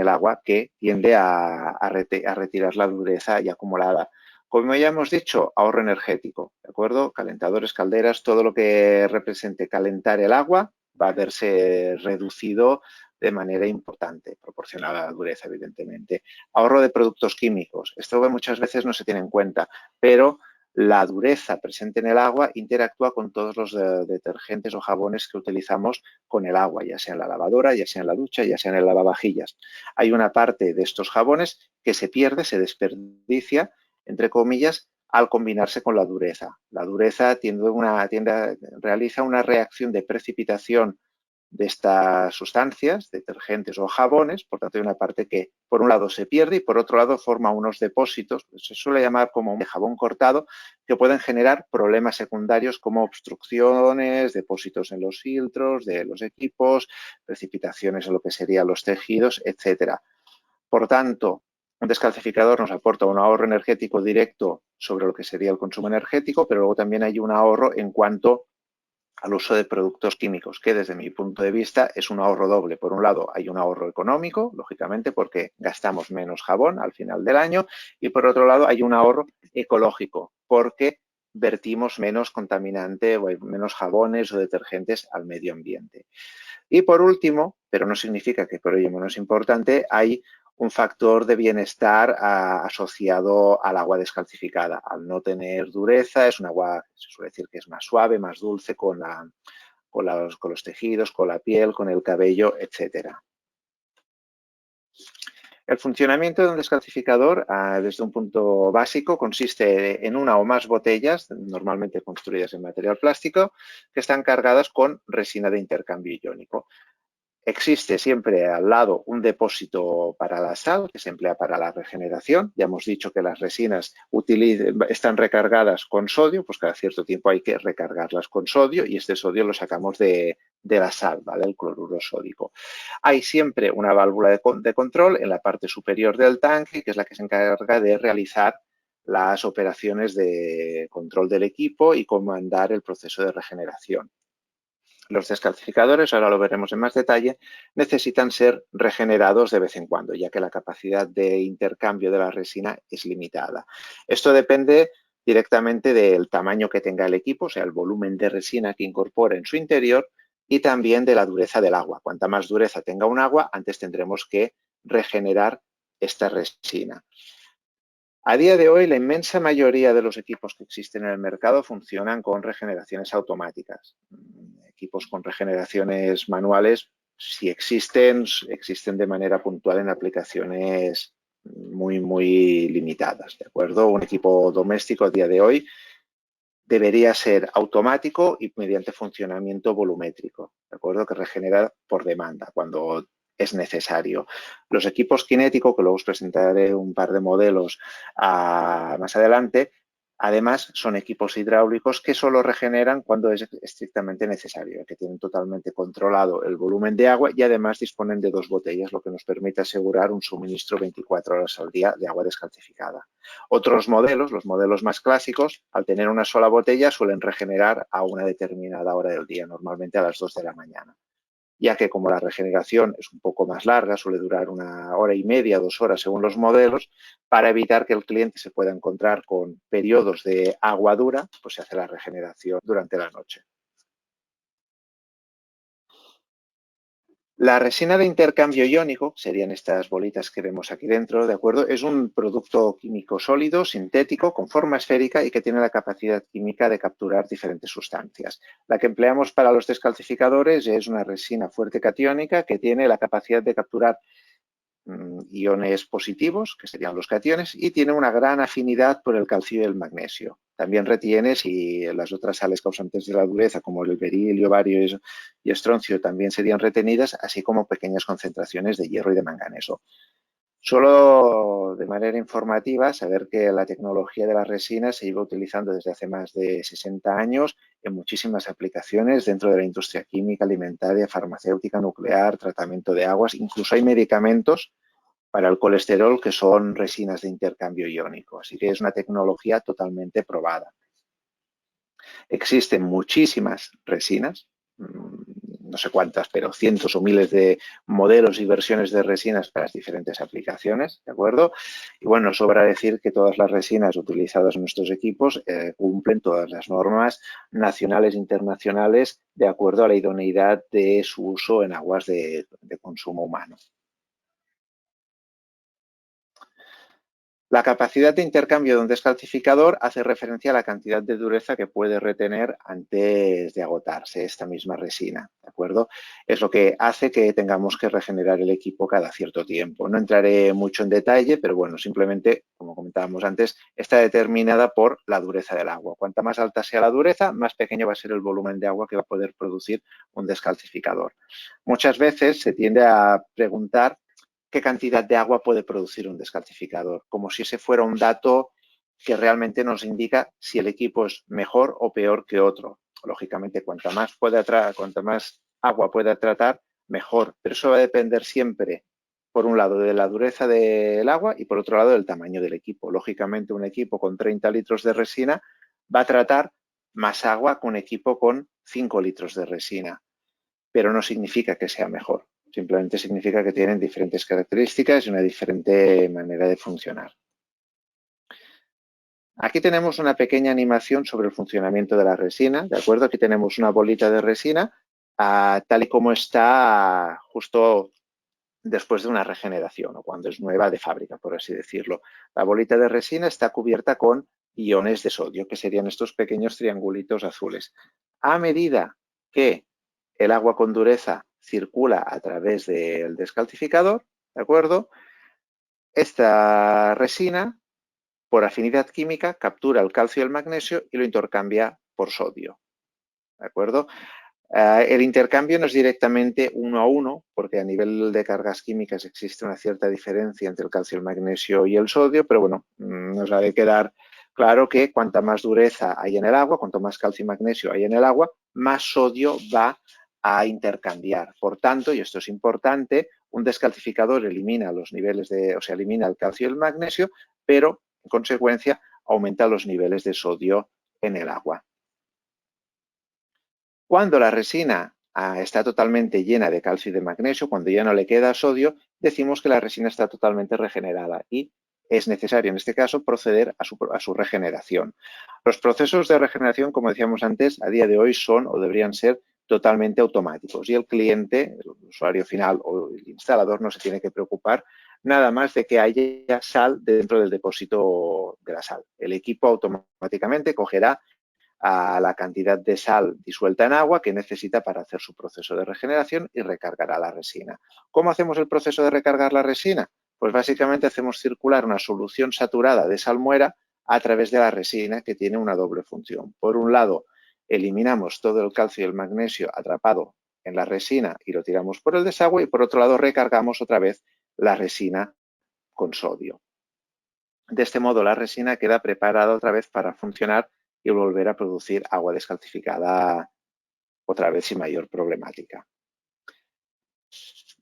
S2: el agua, que tiende a retirar la dureza ya acumulada. Como ya hemos dicho, ahorro energético, ¿de acuerdo? Calentadores, calderas, todo lo que represente calentar el agua va a verse reducido de manera importante, proporcional a la dureza, evidentemente. Ahorro de productos químicos. Esto muchas veces no se tiene en cuenta, pero la dureza presente en el agua interactúa con todos los detergentes o jabones que utilizamos con el agua, ya sea en la lavadora, ya sea en la ducha, ya sea en el lavavajillas. Hay una parte de estos jabones que se pierde, se desperdicia, entre comillas, al combinarse con la dureza. La dureza realiza una reacción de precipitación de estas sustancias, detergentes o jabones, por tanto hay una parte que por un lado se pierde y por otro lado forma unos depósitos, se suele llamar como de jabón cortado, que pueden generar problemas secundarios como obstrucciones, depósitos en los filtros de los equipos, precipitaciones en lo que serían los tejidos, etcétera. Por tanto, un descalcificador nos aporta un ahorro energético directo sobre lo que sería el consumo energético, pero luego también hay un ahorro en cuanto al uso de productos químicos, que desde mi punto de vista es un ahorro doble. Por un lado, hay un ahorro económico, lógicamente, porque gastamos menos jabón al final del año, y por otro lado, hay un ahorro ecológico, porque vertimos menos contaminante o menos jabones o detergentes al medio ambiente. Y por último, pero no significa que por ello menos importante, hay un factor de bienestar asociado al agua descalcificada. Al no tener dureza, es un agua, se suele decir que es más suave, más dulce con los tejidos, con la piel, con el cabello, etcétera. El funcionamiento de un descalcificador, desde un punto básico, consiste en una o más botellas, normalmente construidas en material plástico, que están cargadas con resina de intercambio iónico. Existe siempre al lado un depósito para la sal que se emplea para la regeneración. Ya hemos dicho que las resinas están recargadas con sodio, pues cada cierto tiempo hay que recargarlas con sodio y este sodio lo sacamos de la sal, ¿vale? El cloruro sódico. Hay siempre una válvula de control en la parte superior del tanque, que es la que se encarga de realizar las operaciones de control del equipo y comandar el proceso de regeneración. Los descalcificadores, ahora lo veremos en más detalle, necesitan ser regenerados de vez en cuando, ya que la capacidad de intercambio de la resina es limitada. Esto depende directamente del tamaño que tenga el equipo, o sea, el volumen de resina que incorpore en su interior y también de la dureza del agua. Cuanta más dureza tenga un agua, antes tendremos que regenerar esta resina. A día de hoy, la inmensa mayoría de los equipos que existen en el mercado funcionan con regeneraciones automáticas. Equipos con regeneraciones manuales, si existen de manera puntual en aplicaciones muy, muy limitadas, ¿de acuerdo? Un equipo doméstico a día de hoy debería ser automático y mediante funcionamiento volumétrico, ¿de acuerdo? Que regenera por demanda cuando es necesario. Los equipos cinéticos, que luego os presentaré un par de modelos más adelante, además son equipos hidráulicos que solo regeneran cuando es estrictamente necesario, que tienen totalmente controlado el volumen de agua y además disponen de 2 botellas, lo que nos permite asegurar un suministro 24 horas al día de agua descalcificada. Otros modelos, los modelos más clásicos, al tener una sola botella suelen regenerar a una determinada hora del día, normalmente a las 2 de la mañana. Ya que como la regeneración es un poco más larga, suele durar 1 hora y media, 2 horas según los modelos, para evitar que el cliente se pueda encontrar con periodos de agua dura, pues se hace la regeneración durante la noche. La resina de intercambio iónico, serían estas bolitas que vemos aquí dentro, ¿de acuerdo? Es un producto químico sólido, sintético, con forma esférica y que tiene la capacidad química de capturar diferentes sustancias. La que empleamos para los descalcificadores es una resina fuerte catiónica que tiene la capacidad de capturar iones positivos, que serían los cationes, y tiene una gran afinidad por el calcio y el magnesio. También retiene, si las otras sales causantes de la dureza, como el berilio, bario y estroncio, también serían retenidas, así como pequeñas concentraciones de hierro y de manganeso. Solo de manera informativa, saber que la tecnología de las resinas se lleva utilizando desde hace más de 60 años en muchísimas aplicaciones dentro de la industria química, alimentaria, farmacéutica, nuclear, tratamiento de aguas. Incluso hay medicamentos para el colesterol que son resinas de intercambio iónico. Así que es una tecnología totalmente probada. Existen muchísimas resinas. no sé cuántas, pero cientos o miles de modelos y versiones de resinas para las diferentes aplicaciones, ¿de acuerdo? Y bueno, sobra decir que todas las resinas utilizadas en nuestros equipos cumplen todas las normas nacionales e internacionales de acuerdo a la idoneidad de su uso en aguas de consumo humano. La capacidad de intercambio de un descalcificador hace referencia a la cantidad de dureza que puede retener antes de agotarse esta misma resina, ¿de acuerdo? Es lo que hace que tengamos que regenerar el equipo cada cierto tiempo. No entraré mucho en detalle, pero bueno, simplemente, como comentábamos antes, está determinada por la dureza del agua. Cuanta más alta sea la dureza, más pequeño va a ser el volumen de agua que va a poder producir un descalcificador. Muchas veces se tiende a preguntar qué cantidad de agua puede producir un descalcificador, como si ese fuera un dato que realmente nos indica si el equipo es mejor o peor que otro. Lógicamente, cuanta más agua pueda tratar, mejor, pero eso va a depender siempre, por un lado, de la dureza del agua y por otro lado, del tamaño del equipo. Lógicamente, un equipo con 30 litros de resina va a tratar más agua que un equipo con 5 litros de resina, pero no significa que sea mejor. Simplemente significa que tienen diferentes características y una diferente manera de funcionar. Aquí tenemos una pequeña animación sobre el funcionamiento de la resina, ¿de acuerdo? Aquí tenemos una bolita de resina tal y como está justo después de una regeneración o cuando es nueva de fábrica, por así decirlo. La bolita de resina está cubierta con iones de sodio, que serían estos pequeños triangulitos azules. A medida que el agua con dureza circula a través del descalcificador, ¿de acuerdo? Esta resina, por afinidad química, captura el calcio y el magnesio y lo intercambia por sodio, ¿de acuerdo? El intercambio no es directamente 1 a 1, porque a nivel de cargas químicas existe una cierta diferencia entre el calcio, el magnesio y el sodio, pero bueno, nos ha de quedar claro que cuanta más dureza hay en el agua, cuanto más calcio y magnesio hay en el agua, más sodio va a intercambiar. Por tanto, y esto es importante, un descalcificador elimina los niveles elimina el calcio y el magnesio, pero en consecuencia aumenta los niveles de sodio en el agua. Cuando la resina está totalmente llena de calcio y de magnesio, cuando ya no le queda sodio, decimos que la resina está totalmente regenerada y es necesario, en este caso, proceder a su regeneración. Los procesos de regeneración, como decíamos antes, a día de hoy son o deberían ser totalmente automáticos y el cliente, el usuario final o el instalador no se tiene que preocupar nada más de que haya sal dentro del depósito de la sal. El equipo automáticamente cogerá a la cantidad de sal disuelta en agua que necesita para hacer su proceso de regeneración y recargará la resina. ¿Cómo hacemos el proceso de recargar la resina? Pues básicamente hacemos circular una solución saturada de salmuera a través de la resina que tiene una doble función. Por un lado, eliminamos todo el calcio y el magnesio atrapado en la resina y lo tiramos por el desagüe y por otro lado recargamos otra vez la resina con sodio. De este modo la resina queda preparada otra vez para funcionar y volver a producir agua descalcificada otra vez sin mayor problemática.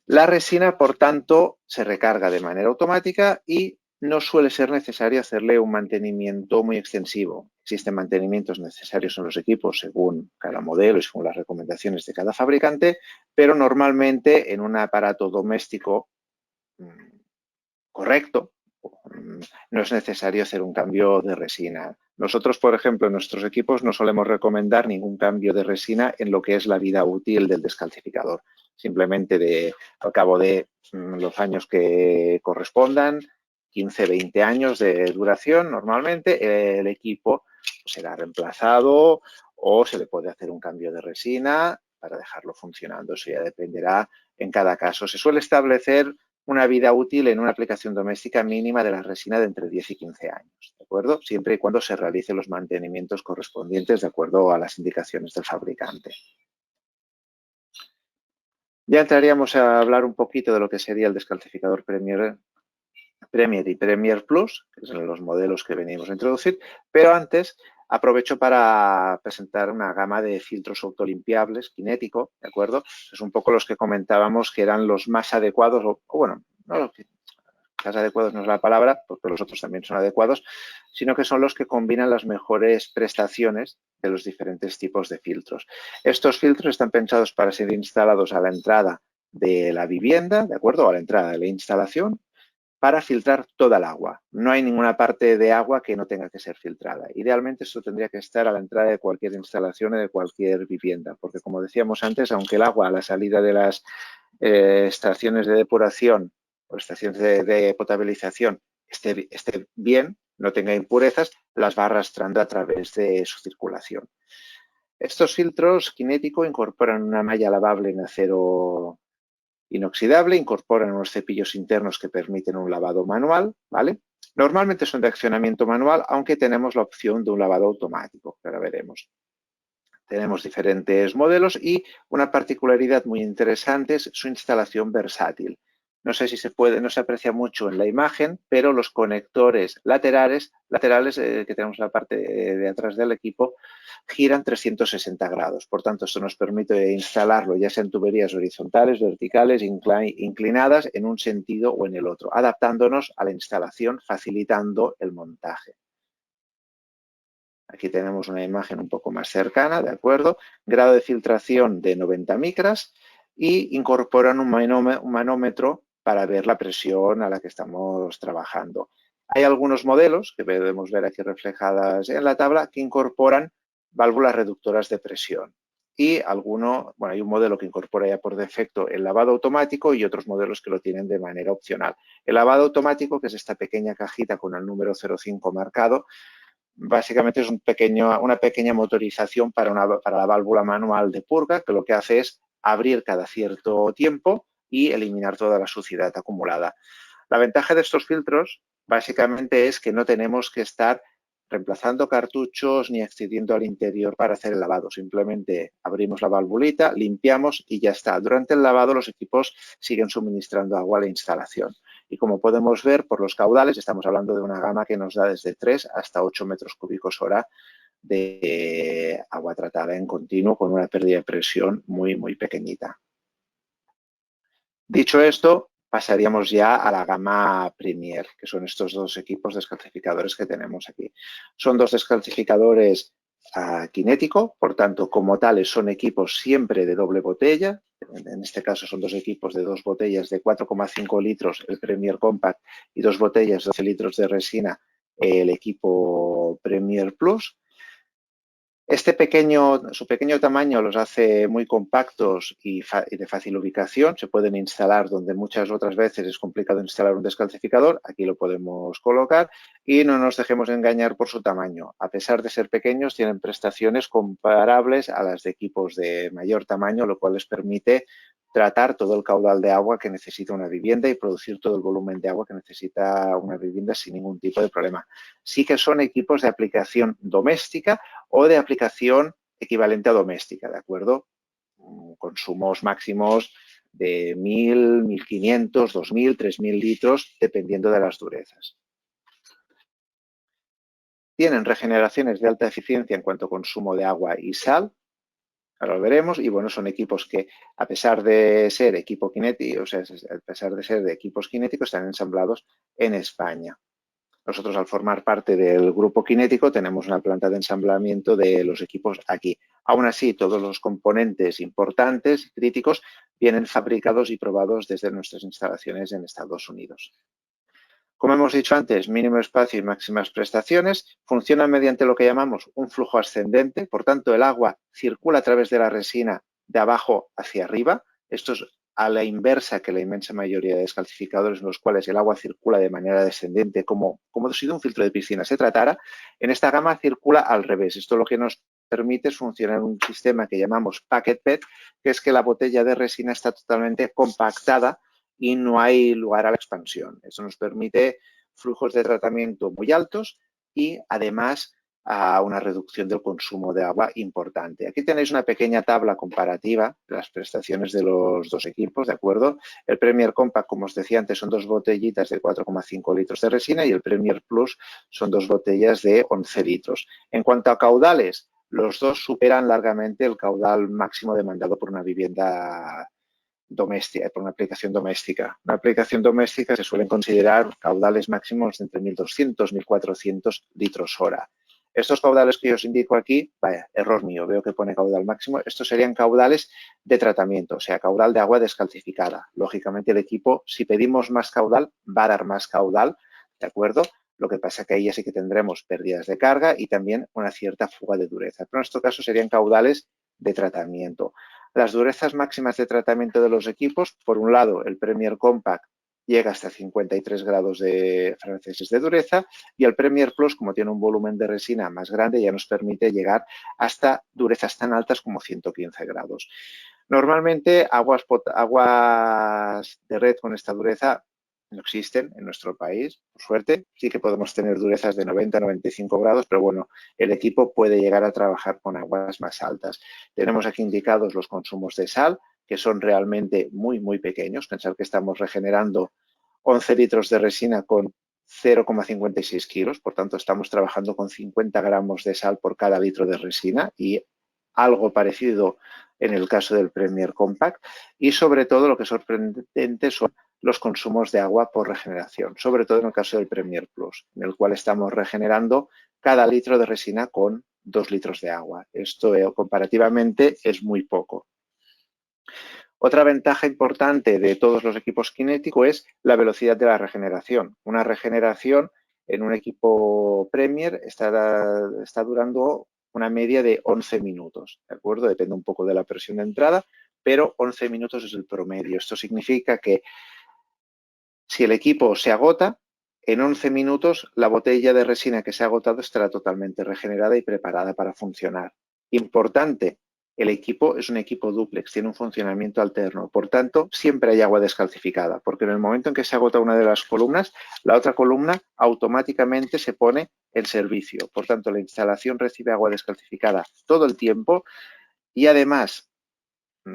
S2: La resina, por tanto, se recarga de manera automática y no suele ser necesario hacerle un mantenimiento muy extensivo. Existen mantenimientos necesarios en los equipos según cada modelo y según las recomendaciones de cada fabricante, pero normalmente en un aparato doméstico correcto, no es necesario hacer un cambio de resina. Nosotros, por ejemplo, en nuestros equipos no solemos recomendar ningún cambio de resina en lo que es la vida útil del descalcificador. Simplemente al cabo de los años que correspondan, 15, 20 años de duración, normalmente el equipo será reemplazado o se le puede hacer un cambio de resina para dejarlo funcionando. Eso ya dependerá en cada caso. Se suele establecer una vida útil en una aplicación doméstica mínima de la resina de entre 10 y 15 años, ¿de acuerdo? Siempre y cuando se realicen los mantenimientos correspondientes de acuerdo a las indicaciones del fabricante. Ya entraríamos a hablar un poquito de lo que sería el descalcificador Premier y Premier Plus, que son los modelos que venimos a introducir, pero antes aprovecho para presentar una gama de filtros autolimpiables, Kinético, ¿de acuerdo? Es un poco los que comentábamos que eran los más adecuados, o bueno, no quizás adecuados no es la palabra, porque los otros también son adecuados, sino que son los que combinan las mejores prestaciones de los diferentes tipos de filtros. Estos filtros están pensados para ser instalados a la entrada de la vivienda, ¿de acuerdo? O a la entrada de la instalación, para filtrar toda el agua. No hay ninguna parte de agua que no tenga que ser filtrada. Idealmente esto tendría que estar a la entrada de cualquier instalación o de cualquier vivienda, porque como decíamos antes, aunque el agua a la salida de las estaciones de depuración o estaciones de potabilización esté bien, no tenga impurezas, las va arrastrando a través de su circulación. Estos filtros Kinético incorporan una malla lavable en acero inoxidable, incorporan unos cepillos internos que permiten un lavado manual, ¿vale? Normalmente son de accionamiento manual, aunque tenemos la opción de un lavado automático, que ahora veremos. Tenemos diferentes modelos y una particularidad muy interesante es su instalación versátil. No sé si no se aprecia mucho en la imagen, pero los conectores laterales que tenemos en la parte de atrás del equipo giran 360 grados. Por tanto, esto nos permite instalarlo ya sea en tuberías horizontales, verticales, inclinadas en un sentido o en el otro, adaptándonos a la instalación, facilitando el montaje. Aquí tenemos una imagen un poco más cercana, ¿de acuerdo? Grado de filtración de 90 micras y incorporan un manómetro para ver la presión a la que estamos trabajando. Hay algunos modelos, que podemos ver aquí reflejadas en la tabla, que incorporan válvulas reductoras de presión. Y hay un modelo que incorpora ya por defecto el lavado automático y otros modelos que lo tienen de manera opcional. El lavado automático, que es esta pequeña cajita con el número 05 marcado, básicamente es una pequeña motorización para la válvula manual de purga, que lo que hace es abrir cada cierto tiempo y eliminar toda la suciedad acumulada. La ventaja de estos filtros básicamente es que no tenemos que estar reemplazando cartuchos ni accediendo al interior para hacer el lavado. Simplemente abrimos la valvulita, limpiamos y ya está. Durante el lavado los equipos siguen suministrando agua a la instalación. Y como podemos ver por los caudales, estamos hablando de una gama que nos da desde 3 hasta 8 metros cúbicos hora de agua tratada en continuo con una pérdida de presión muy, muy pequeñita. Dicho esto, pasaríamos ya a la gama Premier, que son estos dos equipos descalcificadores que tenemos aquí. Son dos descalcificadores Kinético, por tanto, como tales son equipos siempre de doble botella. En este caso son dos equipos de 2 botellas de 4,5 litros, el Premier Compact, y 2 botellas de 12 litros de resina, el equipo Premier Plus. Su pequeño tamaño los hace muy compactos y de fácil ubicación. Se pueden instalar donde muchas otras veces es complicado instalar un descalcificador. Aquí lo podemos colocar y no nos dejemos engañar por su tamaño. A pesar de ser pequeños, tienen prestaciones comparables a las de equipos de mayor tamaño, lo cual les permite tratar todo el caudal de agua que necesita una vivienda y producir todo el volumen de agua que necesita una vivienda sin ningún tipo de problema. Sí que son equipos de aplicación doméstica o de aplicación equivalente a doméstica, ¿de acuerdo? Consumos máximos de 1.000, 1.500, 2.000, 3.000 litros, dependiendo de las durezas. Tienen regeneraciones de alta eficiencia en cuanto a consumo de agua y sal. Ahora lo veremos. Y bueno, son equipos que, a pesar de ser equipo kinético, a pesar de ser de equipos kinéticos, están ensamblados en España. Nosotros, al formar parte del grupo Kinético, tenemos una planta de ensamblamiento de los equipos aquí. Aún así, todos los componentes importantes y críticos vienen fabricados y probados desde nuestras instalaciones en Estados Unidos. Como hemos dicho antes, mínimo espacio y máximas prestaciones. Funcionan mediante lo que llamamos un flujo ascendente. Por tanto, el agua circula a través de la resina de abajo hacia arriba. Esto es a la inversa que la inmensa mayoría de descalcificadores en los cuales el agua circula de manera descendente, como si de un filtro de piscina se tratara. En esta gama circula al revés. Esto lo que nos permite es funcionar un sistema que llamamos Packet PET, que es que la botella de resina está totalmente compactada y no hay lugar a la expansión. Eso nos permite flujos de tratamiento muy altos y además a una reducción del consumo de agua importante. Aquí tenéis una pequeña tabla comparativa de las prestaciones de los dos equipos, ¿de acuerdo? El Premier Compact, como os decía antes, son 2 botellitas de 4,5 litros de resina y el Premier Plus son 2 botellas de 11 litros. En cuanto a caudales, los dos superan largamente el caudal máximo demandado por una vivienda doméstica, por una aplicación doméstica. Una aplicación doméstica se suelen considerar caudales máximos de entre 1.200 y 1.400 litros hora. Estos caudales que yo os indico aquí, vaya, error mío, veo que pone caudal máximo, estos serían caudales de tratamiento, o sea, caudal de agua descalcificada. Lógicamente el equipo, si pedimos más caudal, va a dar más caudal, ¿de acuerdo? Lo que pasa es que ahí ya sí que tendremos pérdidas de carga y también una cierta fuga de dureza. Pero en este caso serían caudales de tratamiento. Las durezas máximas de tratamiento de los equipos, por un lado, el Premier Compact llega hasta 53 grados franceses de dureza y el Premier Plus, como tiene un volumen de resina más grande, ya nos permite llegar hasta durezas tan altas como 115 grados. Normalmente aguas de red con esta dureza no existen en nuestro país, por suerte. Sí que podemos tener durezas de 90-95 grados, pero bueno, el equipo puede llegar a trabajar con aguas más altas. Tenemos aquí indicados los consumos de sal, que son realmente muy, muy pequeños. Pensar que estamos regenerando 11 litros de resina con 0,56 kilos, por tanto estamos trabajando con 50 gramos de sal por cada litro de resina y algo parecido en el caso del Premier Compact. Y sobre todo lo que es sorprendente son los consumos de agua por regeneración, sobre todo en el caso del Premier Plus, en el cual estamos regenerando cada litro de resina con 2 litros de agua. Esto comparativamente es muy poco. Otra ventaja importante de todos los equipos cinéticos es la velocidad de la regeneración. Una regeneración en un equipo Premier está durando una media de 11 minutos, ¿de acuerdo? Depende un poco de la presión de entrada, pero 11 minutos es el promedio. Esto significa que si el equipo se agota, en 11 minutos la botella de resina que se ha agotado estará totalmente regenerada y preparada para funcionar. Importante, el equipo es un equipo dúplex, tiene un funcionamiento alterno. Por tanto, siempre hay agua descalcificada, porque en el momento en que se agota una de las columnas, la otra columna automáticamente se pone en servicio. Por tanto, la instalación recibe agua descalcificada todo el tiempo y además,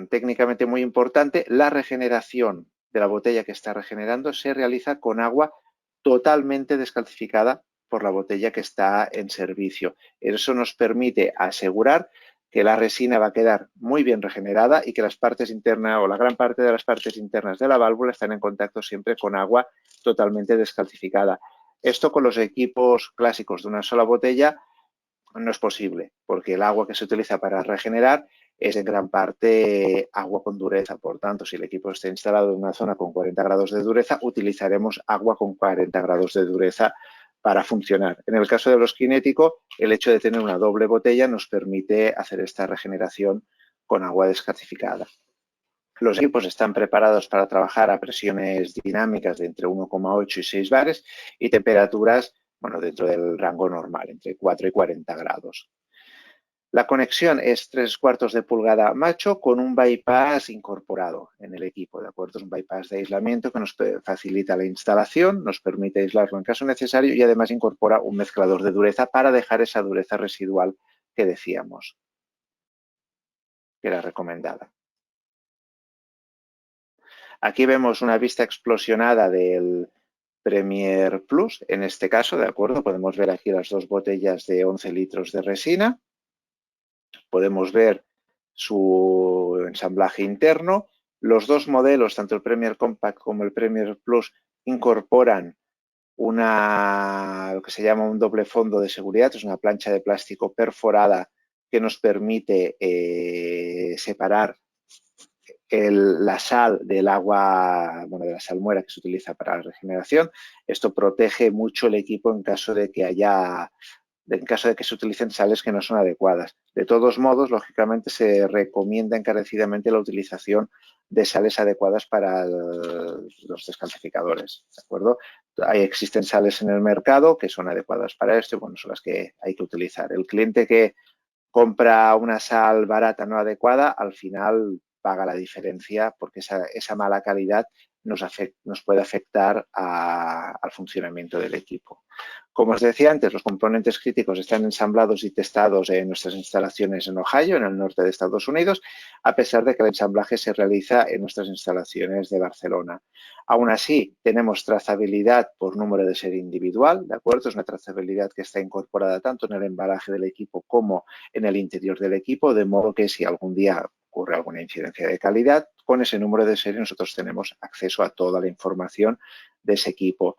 S2: técnicamente muy importante, la regeneración de la botella que está regenerando se realiza con agua totalmente descalcificada por la botella que está en servicio. Eso nos permite asegurar que la resina va a quedar muy bien regenerada y que las partes internas o la gran parte de las partes internas de la válvula están en contacto siempre con agua totalmente descalcificada. Esto con los equipos clásicos de una sola botella no es posible, porque el agua que se utiliza para regenerar es en gran parte agua con dureza. Por tanto, si el equipo está instalado en una zona con 40 grados de dureza, utilizaremos agua con 40 grados de dureza para funcionar. En el caso de los cinéticos, el hecho de tener una doble botella nos permite hacer esta regeneración con agua descalcificada. Los equipos están preparados para trabajar a presiones dinámicas de entre 1,8 y 6 bares y temperaturas, bueno, dentro del rango normal, entre 4 y 40 grados. La conexión es 3/4 de pulgada macho con un bypass incorporado en el equipo, ¿de acuerdo? Es un bypass de aislamiento que nos facilita la instalación, nos permite aislarlo en caso necesario y además incorpora un mezclador de dureza para dejar esa dureza residual que decíamos, que era recomendada. Aquí vemos una vista explosionada del Premier Plus, en este caso, ¿de acuerdo? Podemos ver aquí las dos botellas de 11 litros de resina. Podemos ver su ensamblaje interno. Los dos modelos, tanto el Premier Compact como el Premier Plus, incorporan lo que se llama un doble fondo de seguridad. Es una plancha de plástico perforada que nos permite separar la sal del agua, bueno, de la salmuera que se utiliza para la regeneración. Esto protege mucho el equipo en caso de que se utilicen sales que no son adecuadas. De todos modos, lógicamente, se recomienda encarecidamente la utilización de sales adecuadas para los descalcificadores, ¿de acuerdo? Existen sales en el mercado que son adecuadas para esto y, bueno, son las que hay que utilizar. El cliente que compra una sal barata no adecuada, al final paga la diferencia porque esa mala calidad nos puede afectar al funcionamiento del equipo. Como os decía antes, los componentes críticos están ensamblados y testados en nuestras instalaciones en Ohio, en el norte de Estados Unidos, a pesar de que el ensamblaje se realiza en nuestras instalaciones de Barcelona. Aún así, tenemos trazabilidad por número de serie individual, ¿de acuerdo? Es una trazabilidad que está incorporada tanto en el embalaje del equipo como en el interior del equipo, de modo que si algún día ocurre alguna incidencia de calidad, con ese número de serie nosotros tenemos acceso a toda la información de ese equipo.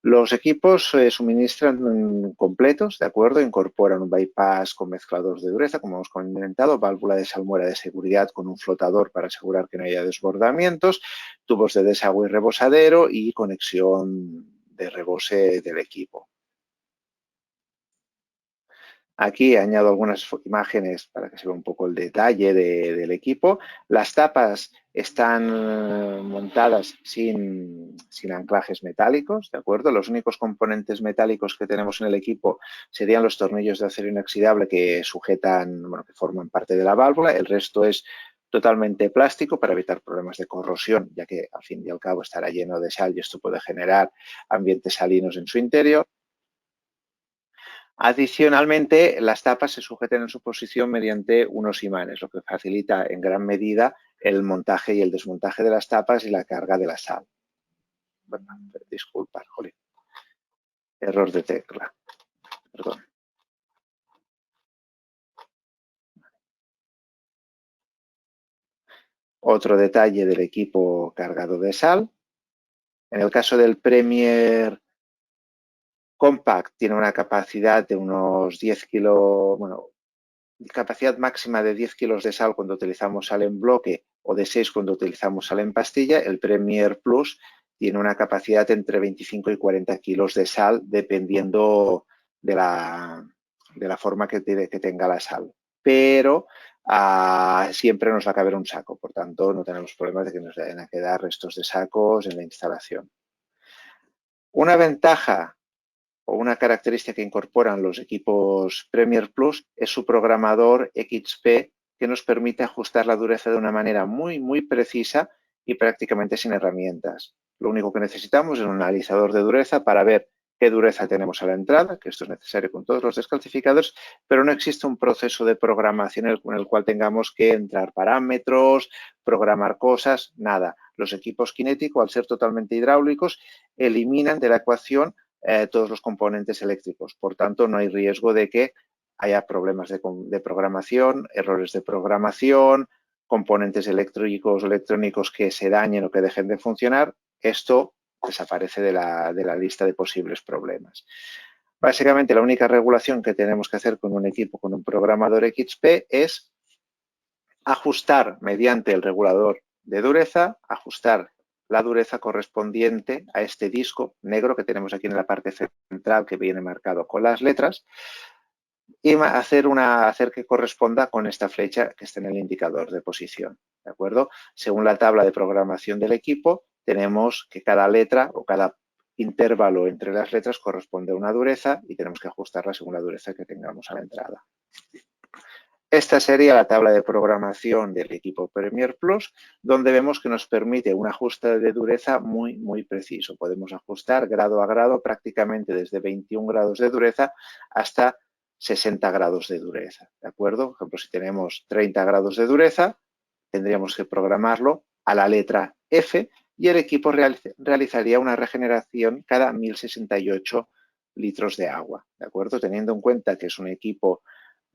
S2: Los equipos suministran completos, ¿de acuerdo? Incorporan un bypass con mezclador de dureza, como hemos comentado, válvula de salmuera de seguridad con un flotador para asegurar que no haya desbordamientos, tubos de desagüe y rebosadero y conexión de rebose del equipo. Aquí añado algunas imágenes para que se vea un poco el detalle del equipo. Las tapas están montadas sin anclajes metálicos, ¿de acuerdo? Los únicos componentes metálicos que tenemos en el equipo serían los tornillos de acero inoxidable que sujetan, bueno, que forman parte de la válvula. El resto es totalmente plástico para evitar problemas de corrosión, ya que al fin y al cabo estará lleno de sal y esto puede generar ambientes salinos en su interior. Adicionalmente, las tapas se sujetan en su posición mediante unos imanes, lo que facilita en gran medida el montaje y el desmontaje de las tapas y la carga de la sal. Bueno, disculpa, jolín. Error de tecla. Perdón. Otro detalle del equipo cargado de sal. En el caso del Premier Compact tiene una capacidad de unos 10 kilos, bueno, capacidad máxima de 10 kilos de sal cuando utilizamos sal en bloque o de 6 cuando utilizamos sal en pastilla. El Premier Plus tiene una capacidad entre 25 y 40 kilos de sal dependiendo de la forma que tenga la sal. Pero siempre nos va a caber un saco, por tanto no tenemos problemas de que nos vayan a quedar restos de sacos en la instalación. Una ventaja o una característica que incorporan los equipos Premier Plus es su programador XP, que nos permite ajustar la dureza de una manera muy precisa y prácticamente sin herramientas. Lo único que necesitamos es un analizador de dureza para ver qué dureza tenemos a la entrada, que esto es necesario con todos los descalcificadores, pero no existe un proceso de programación en el cual tengamos que entrar parámetros, programar cosas, nada. Los equipos Kinetic, al ser totalmente hidráulicos, eliminan de la ecuación todos los componentes eléctricos. Por tanto, no hay riesgo de que haya problemas de programación, errores de programación, componentes eléctricos o electrónicos que se dañen o que dejen de funcionar. Esto desaparece de la lista de posibles problemas. Básicamente, la única regulación que tenemos que hacer con un equipo, con un programador XP, es ajustar mediante el regulador de dureza, ajustar la dureza correspondiente a este disco negro que tenemos aquí en la parte central que viene marcado con las letras y hacer que corresponda con esta flecha que está en el indicador de posición, ¿de acuerdo? Según la tabla de programación del equipo, tenemos que cada letra o cada intervalo entre las letras corresponde a una dureza y tenemos que ajustarla según la dureza que tengamos a la entrada. Esta sería la tabla de programación del equipo Premier Plus, donde vemos que nos permite un ajuste de dureza muy preciso. Podemos ajustar grado a grado prácticamente desde 21 grados de dureza hasta 60 grados de dureza, ¿de acuerdo? Por ejemplo, si tenemos 30 grados de dureza, tendríamos que programarlo a la letra F y el equipo realizaría una regeneración cada 1068 litros de agua, ¿de acuerdo? Teniendo en cuenta que es un equipo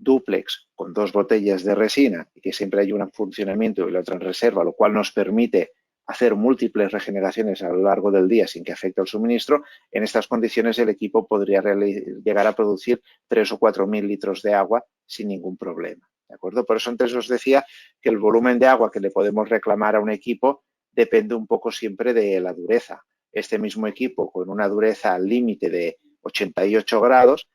S2: dúplex con dos botellas de resina y que siempre hay una en funcionamiento y la otra en reserva, lo cual nos permite hacer múltiples regeneraciones a lo largo del día sin que afecte al suministro. En estas condiciones el equipo podría llegar a producir 3 o 4 mil litros de agua sin ningún problema, ¿de acuerdo? Por eso antes os decía que el volumen de agua que le podemos reclamar a un equipo depende un poco siempre de la dureza. Este mismo equipo con una dureza al límite de 88 grados,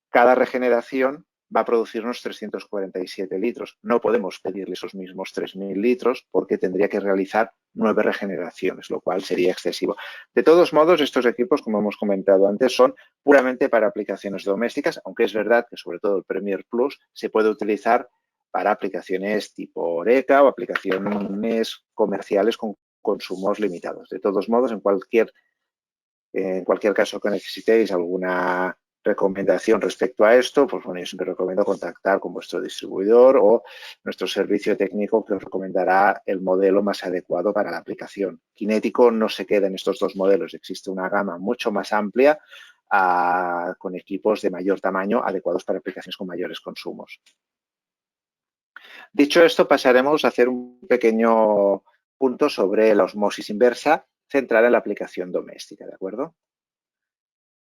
S2: cada regeneración va a producir unos 347 litros. No podemos pedirle esos mismos 3.000 litros porque tendría que realizar 9 regeneraciones, lo cual sería excesivo. De todos modos, estos equipos, como hemos comentado antes, son puramente para aplicaciones domésticas, aunque es verdad que sobre todo el Premier Plus se puede utilizar para aplicaciones tipo Oreca o aplicaciones comerciales con consumos limitados. De todos modos, en cualquier caso que necesitéis alguna recomendación respecto a esto, pues bueno, yo siempre recomiendo contactar con vuestro distribuidor o nuestro servicio técnico que os recomendará el modelo más adecuado para la aplicación. Kinético no se queda en estos dos modelos, existe una gama mucho más amplia con equipos de mayor tamaño adecuados para aplicaciones con mayores consumos. Dicho esto, pasaremos a hacer un pequeño punto sobre la osmosis inversa centrada en la aplicación doméstica, ¿de acuerdo?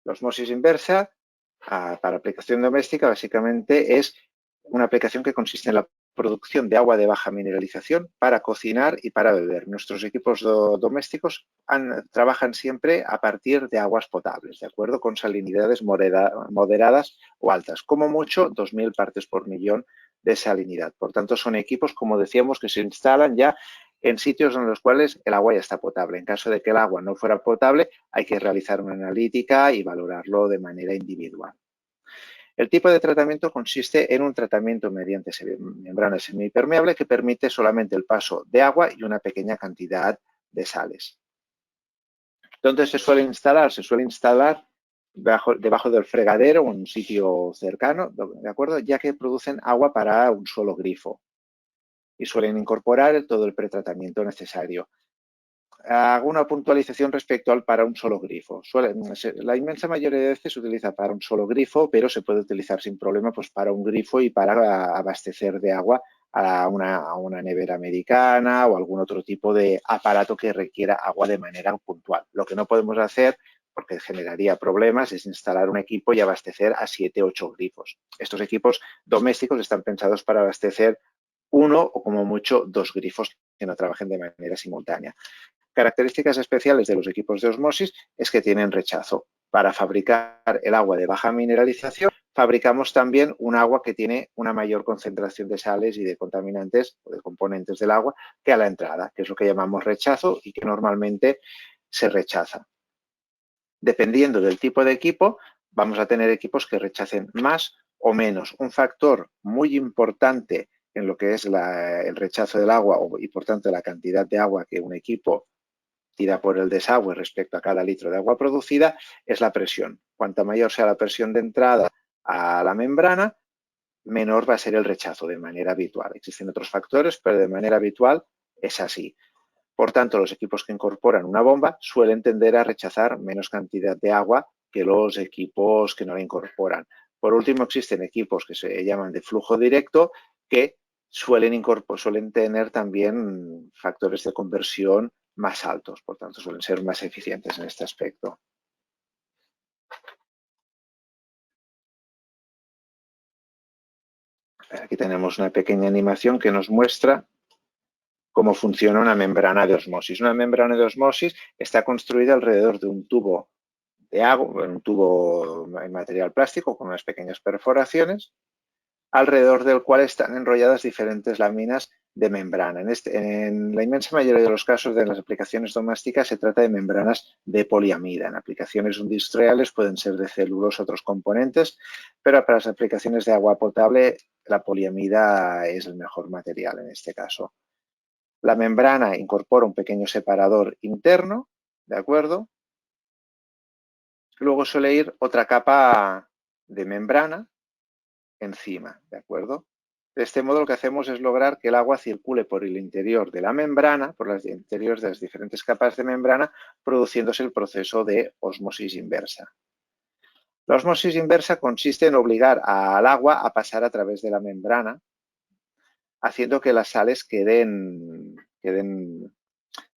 S2: La osmosis inversa para aplicación doméstica básicamente es una aplicación que consiste en la producción de agua de baja mineralización para cocinar y para beber. Nuestros equipos domésticos trabajan siempre a partir de aguas potables, ¿de acuerdo? Con salinidades moderadas o altas, como mucho 2.000 partes por millón de salinidad. Por tanto, son equipos, como decíamos, que se instalan ya en sitios en los cuales el agua ya está potable. En caso de que el agua no fuera potable, hay que realizar una analítica y valorarlo de manera individual. El tipo de tratamiento consiste en un tratamiento mediante membrana semipermeable que permite solamente el paso de agua y una pequeña cantidad de sales. ¿Dónde se suele instalar? Se suele instalar debajo del fregadero o en un sitio cercano, ¿de acuerdo? Ya que producen agua para un solo grifo y suelen incorporar todo el pretratamiento necesario. Hago una puntualización respecto al para un solo grifo. La inmensa mayoría de veces se utiliza para un solo grifo, pero se puede utilizar sin problema pues, para un grifo y para abastecer de agua a una nevera americana o algún otro tipo de aparato que requiera agua de manera puntual. Lo que no podemos hacer, porque generaría problemas, es instalar un equipo y abastecer a 7 u 8 grifos. Estos equipos domésticos están pensados para abastecer uno o como mucho 2 grifos que no trabajen de manera simultánea. Características especiales de los equipos de osmosis es que tienen rechazo. Para fabricar el agua de baja mineralización, fabricamos también un agua que tiene una mayor concentración de sales y de contaminantes o de componentes del agua que a la entrada, que es lo que llamamos rechazo y que normalmente se rechaza. Dependiendo del tipo de equipo, vamos a tener equipos que rechacen más o menos. Un factor muy importante en lo que es el rechazo del agua y por tanto la cantidad de agua que un equipo tira por el desagüe respecto a cada litro de agua producida es la presión. Cuanta mayor sea la presión de entrada a la membrana, menor va a ser el rechazo de manera habitual. Existen otros factores, pero de manera habitual es así. Por tanto, los equipos que incorporan una bomba suelen tender a rechazar menos cantidad de agua que los equipos que no la incorporan. Por último, existen equipos que se llaman de flujo directo que suelen tener también factores de conversión más altos, por tanto suelen ser más eficientes en este aspecto. Aquí tenemos una pequeña animación que nos muestra cómo funciona una membrana de osmosis. Una membrana de osmosis está construida alrededor de un tubo de agua, un tubo en material plástico con unas pequeñas perforaciones, alrededor del cual están enrolladas diferentes láminas de membrana. En la inmensa mayoría de los casos de las aplicaciones domésticas se trata de membranas de poliamida. En aplicaciones industriales pueden ser de celulosa otros componentes, pero para las aplicaciones de agua potable la poliamida es el mejor material en este caso. La membrana incorpora un pequeño separador interno, ¿de acuerdo? Luego suele ir otra capa de membrana encima, ¿de acuerdo? De este modo lo que hacemos es lograr que el agua circule por el interior de la membrana, por los interiores de las diferentes capas de membrana, produciéndose el proceso de osmosis inversa. La osmosis inversa consiste en obligar al agua a pasar a través de la membrana, haciendo que las sales queden en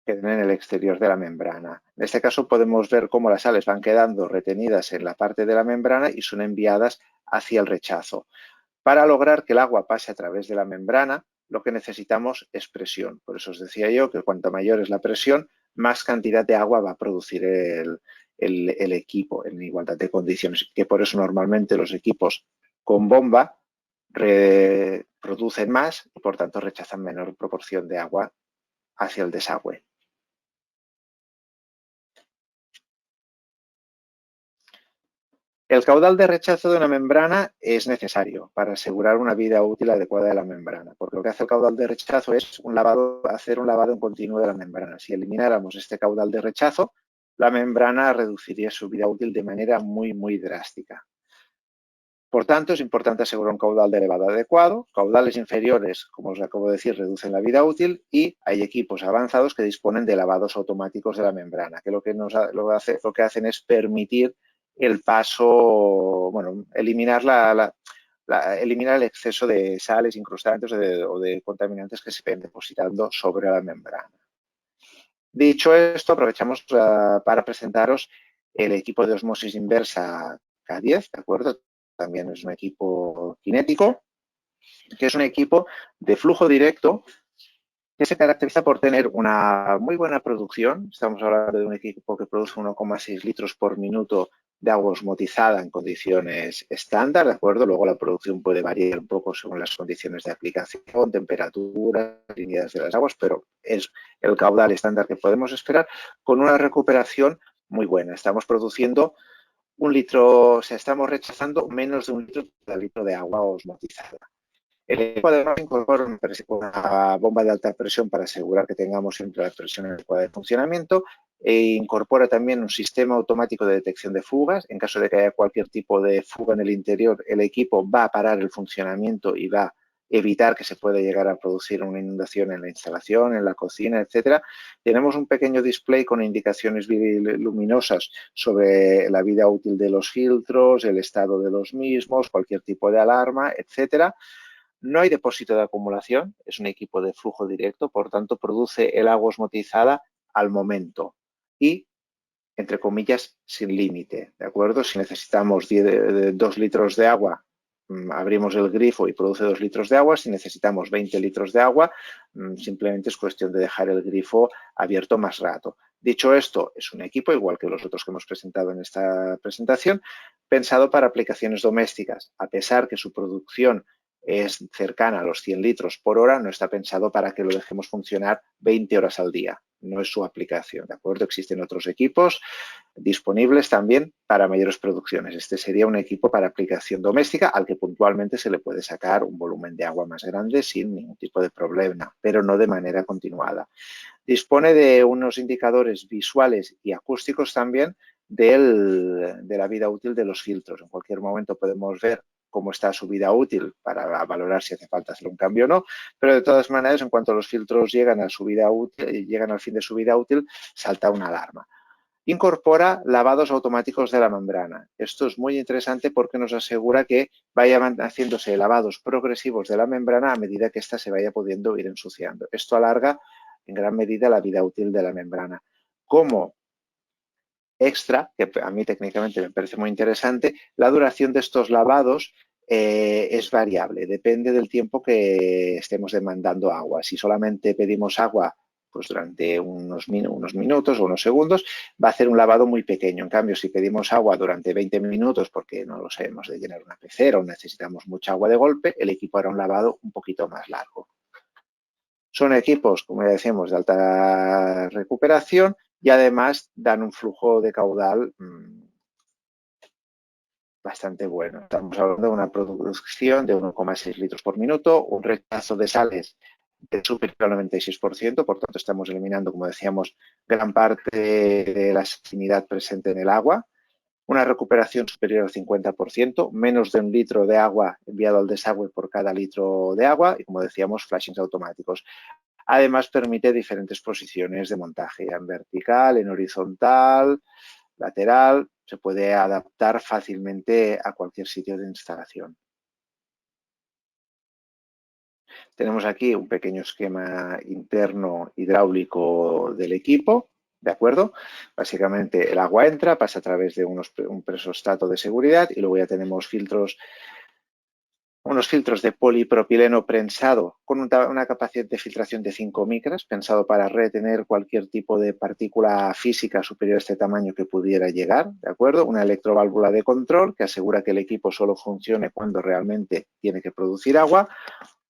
S2: el exterior de la membrana. En este caso podemos ver cómo las sales van quedando retenidas en la parte de la membrana y son enviadas hacia el rechazo. Para lograr que el agua pase a través de la membrana, lo que necesitamos es presión. Por eso os decía yo que cuanto mayor es la presión, más cantidad de agua va a producir el equipo en igualdad de condiciones. Que por eso normalmente los equipos con bomba producen más y por tanto rechazan menor proporción de agua hacia el desagüe. El caudal de rechazo de una membrana es necesario para asegurar una vida útil adecuada de la membrana, porque lo que hace el caudal de rechazo es hacer un lavado en continuo de la membrana. Si elimináramos este caudal de rechazo, la membrana reduciría su vida útil de manera muy, muy drástica. Por tanto, es importante asegurar un caudal de lavado adecuado. Caudales inferiores, como os acabo de decir, reducen la vida útil y hay equipos avanzados que disponen de lavados automáticos de la membrana, que lo que hacen es permitir el paso, bueno, eliminar eliminar el exceso de sales, incrustantes o de contaminantes que se ven depositando sobre la membrana. Dicho esto, aprovechamos para presentaros el equipo de osmosis inversa K10, ¿de acuerdo? También es un equipo cinético, que es un equipo de flujo directo que se caracteriza por tener una muy buena producción. Estamos hablando de un equipo que produce 1,6 litros por minuto de agua osmotizada en condiciones estándar, ¿de acuerdo? Luego la producción puede variar un poco según las condiciones de aplicación, temperatura, líneas de las aguas, pero es el caudal estándar que podemos esperar con una recuperación muy buena. Estamos produciendo 1 litro, o sea, estamos rechazando menos de 1 litro cada litro de agua osmotizada. El equipo además incorpora una bomba de alta presión para asegurar que tengamos siempre la presión adecuada de funcionamiento e incorpora también un sistema automático de detección de fugas. En caso de que haya cualquier tipo de fuga en el interior, el equipo va a parar el funcionamiento y va a evitar que se pueda llegar a producir una inundación en la instalación, en la cocina, etcétera. Tenemos un pequeño display con indicaciones luminosas sobre la vida útil de los filtros, el estado de los mismos, cualquier tipo de alarma, etcétera. No hay depósito de acumulación, es un equipo de flujo directo, por tanto produce el agua osmotizada al momento y, entre comillas, sin límite, ¿de acuerdo? Si necesitamos 2 litros de agua, abrimos el grifo y produce 2 litros de agua. Si necesitamos 20 litros de agua, simplemente es cuestión de dejar el grifo abierto más rato. Dicho esto, es un equipo, igual que los otros que hemos presentado en esta presentación, pensado para aplicaciones domésticas. A pesar que su producción es cercana a los 100 litros por hora, no está pensado para que lo dejemos funcionar 20 horas al día. No es su aplicación, ¿de acuerdo? Existen otros equipos disponibles también para mayores producciones. Este sería un equipo para aplicación doméstica al que puntualmente se le puede sacar un volumen de agua más grande sin ningún tipo de problema, pero no de manera continuada. Dispone de unos indicadores visuales y acústicos también de la vida útil de los filtros. En cualquier momento podemos ver cómo está su vida útil para valorar si hace falta hacer un cambio o no, pero de todas maneras, en cuanto los filtros llegan a su vida útil, llegan al fin de su vida útil, salta una alarma. Incorpora lavados automáticos de la membrana. Esto es muy interesante porque nos asegura que vayan haciéndose lavados progresivos de la membrana a medida que ésta se vaya pudiendo ir ensuciando. Esto alarga en gran medida la vida útil de la membrana. Como extra, que a mí técnicamente me parece muy interesante, la duración de estos lavados es variable, depende del tiempo que estemos demandando agua. Si solamente pedimos agua pues durante unos minutos o unos segundos, va a hacer un lavado muy pequeño. En cambio, si pedimos agua durante 20 minutos porque no lo sabemos de llenar una pecera o necesitamos mucha agua de golpe, el equipo hará un lavado un poquito más largo. Son equipos, como ya decíamos, de alta recuperación y además dan un flujo de caudal bastante bueno. Estamos hablando de una producción de 1,6 litros por minuto, un rechazo de sales de superior al 96%, por tanto estamos eliminando, como decíamos, gran parte de la salinidad presente en el agua, una recuperación superior al 50%, menos de 1 litro de agua enviado al desagüe por cada litro de agua y, como decíamos, flashings automáticos. Además, permite diferentes posiciones de montaje, en vertical, en horizontal, lateral. Se puede adaptar fácilmente a cualquier sitio de instalación. Tenemos aquí un pequeño esquema interno hidráulico del equipo, ¿de acuerdo? Básicamente el agua entra, pasa a través de un presostato de seguridad y luego ya tenemos unos filtros de polipropileno prensado con una capacidad de filtración de 5 micras, pensado para retener cualquier tipo de partícula física superior a este tamaño que pudiera llegar, ¿de acuerdo? Una electroválvula de control que asegura que el equipo solo funcione cuando realmente tiene que producir agua.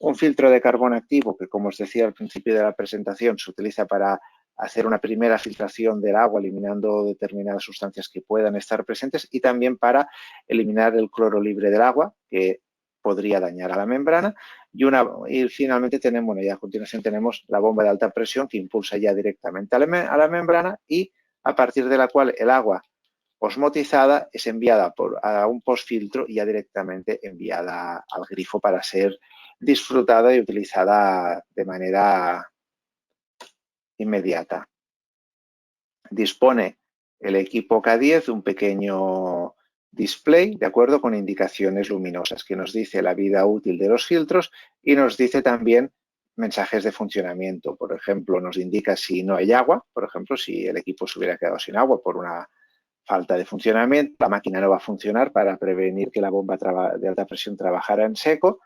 S2: Un filtro de carbón activo que, como os decía al principio de la presentación, se utiliza para hacer una primera filtración del agua, eliminando determinadas sustancias que puedan estar presentes y también para eliminar el cloro libre del agua, que podría dañar a la membrana. Y finalmente tenemos, bueno, y a continuación tenemos la bomba de alta presión que impulsa ya directamente a la membrana y a partir de la cual el agua osmotizada es enviada a un postfiltro y ya directamente enviada al grifo para ser disfrutada y utilizada de manera inmediata. Dispone el equipo K10 de un pequeño display, de acuerdo, con indicaciones luminosas que nos dice la vida útil de los filtros y nos dice también mensajes de funcionamiento. Por ejemplo, nos indica si no hay agua, por ejemplo, si el equipo se hubiera quedado sin agua por una falta de funcionamiento, la máquina no va a funcionar para prevenir que la bomba de alta presión trabajara en seco,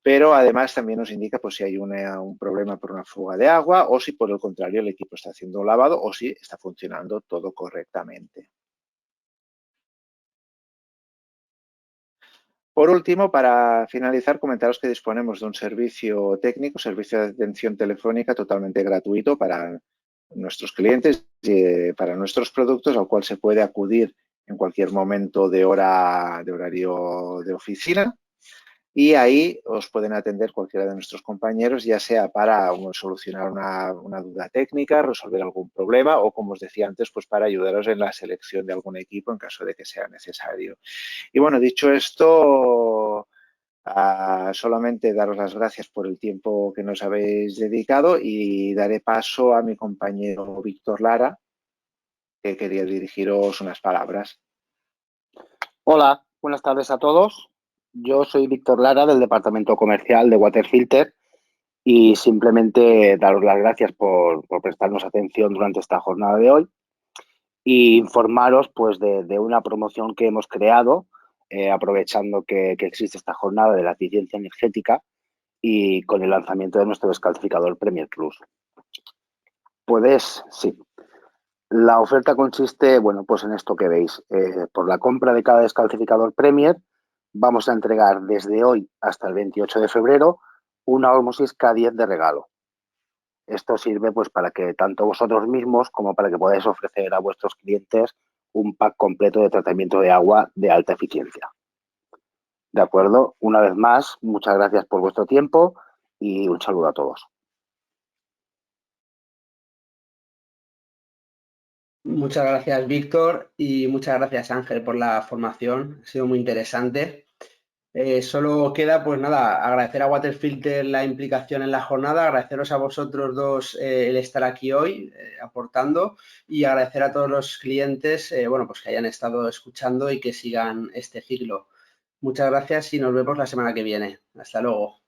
S2: pero además también nos indica pues, si hay un problema por una fuga de agua o si por el contrario el equipo está haciendo un lavado o si está funcionando todo correctamente. Por último, para finalizar, comentaros que disponemos de un servicio técnico, servicio de atención telefónica totalmente gratuito para nuestros clientes, para nuestros productos, al cual se puede acudir en cualquier momento de horario de oficina. Y ahí os pueden atender cualquiera de nuestros compañeros, ya sea para solucionar una duda técnica, resolver algún problema o, como os decía antes, pues para ayudaros en la selección de algún equipo en caso de que sea necesario. Y bueno, dicho esto, solamente daros las gracias por el tiempo que nos habéis dedicado y daré paso a mi compañero Víctor Lara, que quería dirigiros unas palabras.
S3: Hola, buenas tardes a todos. Yo soy Víctor Lara del Departamento Comercial de Waterfilter y simplemente daros las gracias por prestarnos atención durante esta jornada de hoy e informaros pues, de una promoción que hemos creado aprovechando que existe esta jornada de la eficiencia energética y con el lanzamiento de nuestro descalcificador Premier Plus. Sí. La oferta consiste, bueno, pues en esto que veis. Por la compra de cada descalcificador Premier vamos a entregar desde hoy hasta el 28 de febrero una Osmosis K10 de regalo. Esto sirve pues para que tanto vosotros mismos como para que podáis ofrecer a vuestros clientes un pack completo de tratamiento de agua de alta eficiencia. ¿De acuerdo? Una vez más, muchas gracias por vuestro tiempo y un saludo a todos.
S1: Muchas gracias, Víctor, y muchas gracias, Ángel, por la formación. Ha sido muy interesante. Solo queda, pues nada, agradecer a Waterfilter la implicación en la jornada, agradeceros a vosotros dos el estar aquí hoy aportando y agradecer a todos los clientes, bueno, pues que hayan estado escuchando y que sigan este ciclo. Muchas gracias y nos vemos la semana que viene. Hasta luego.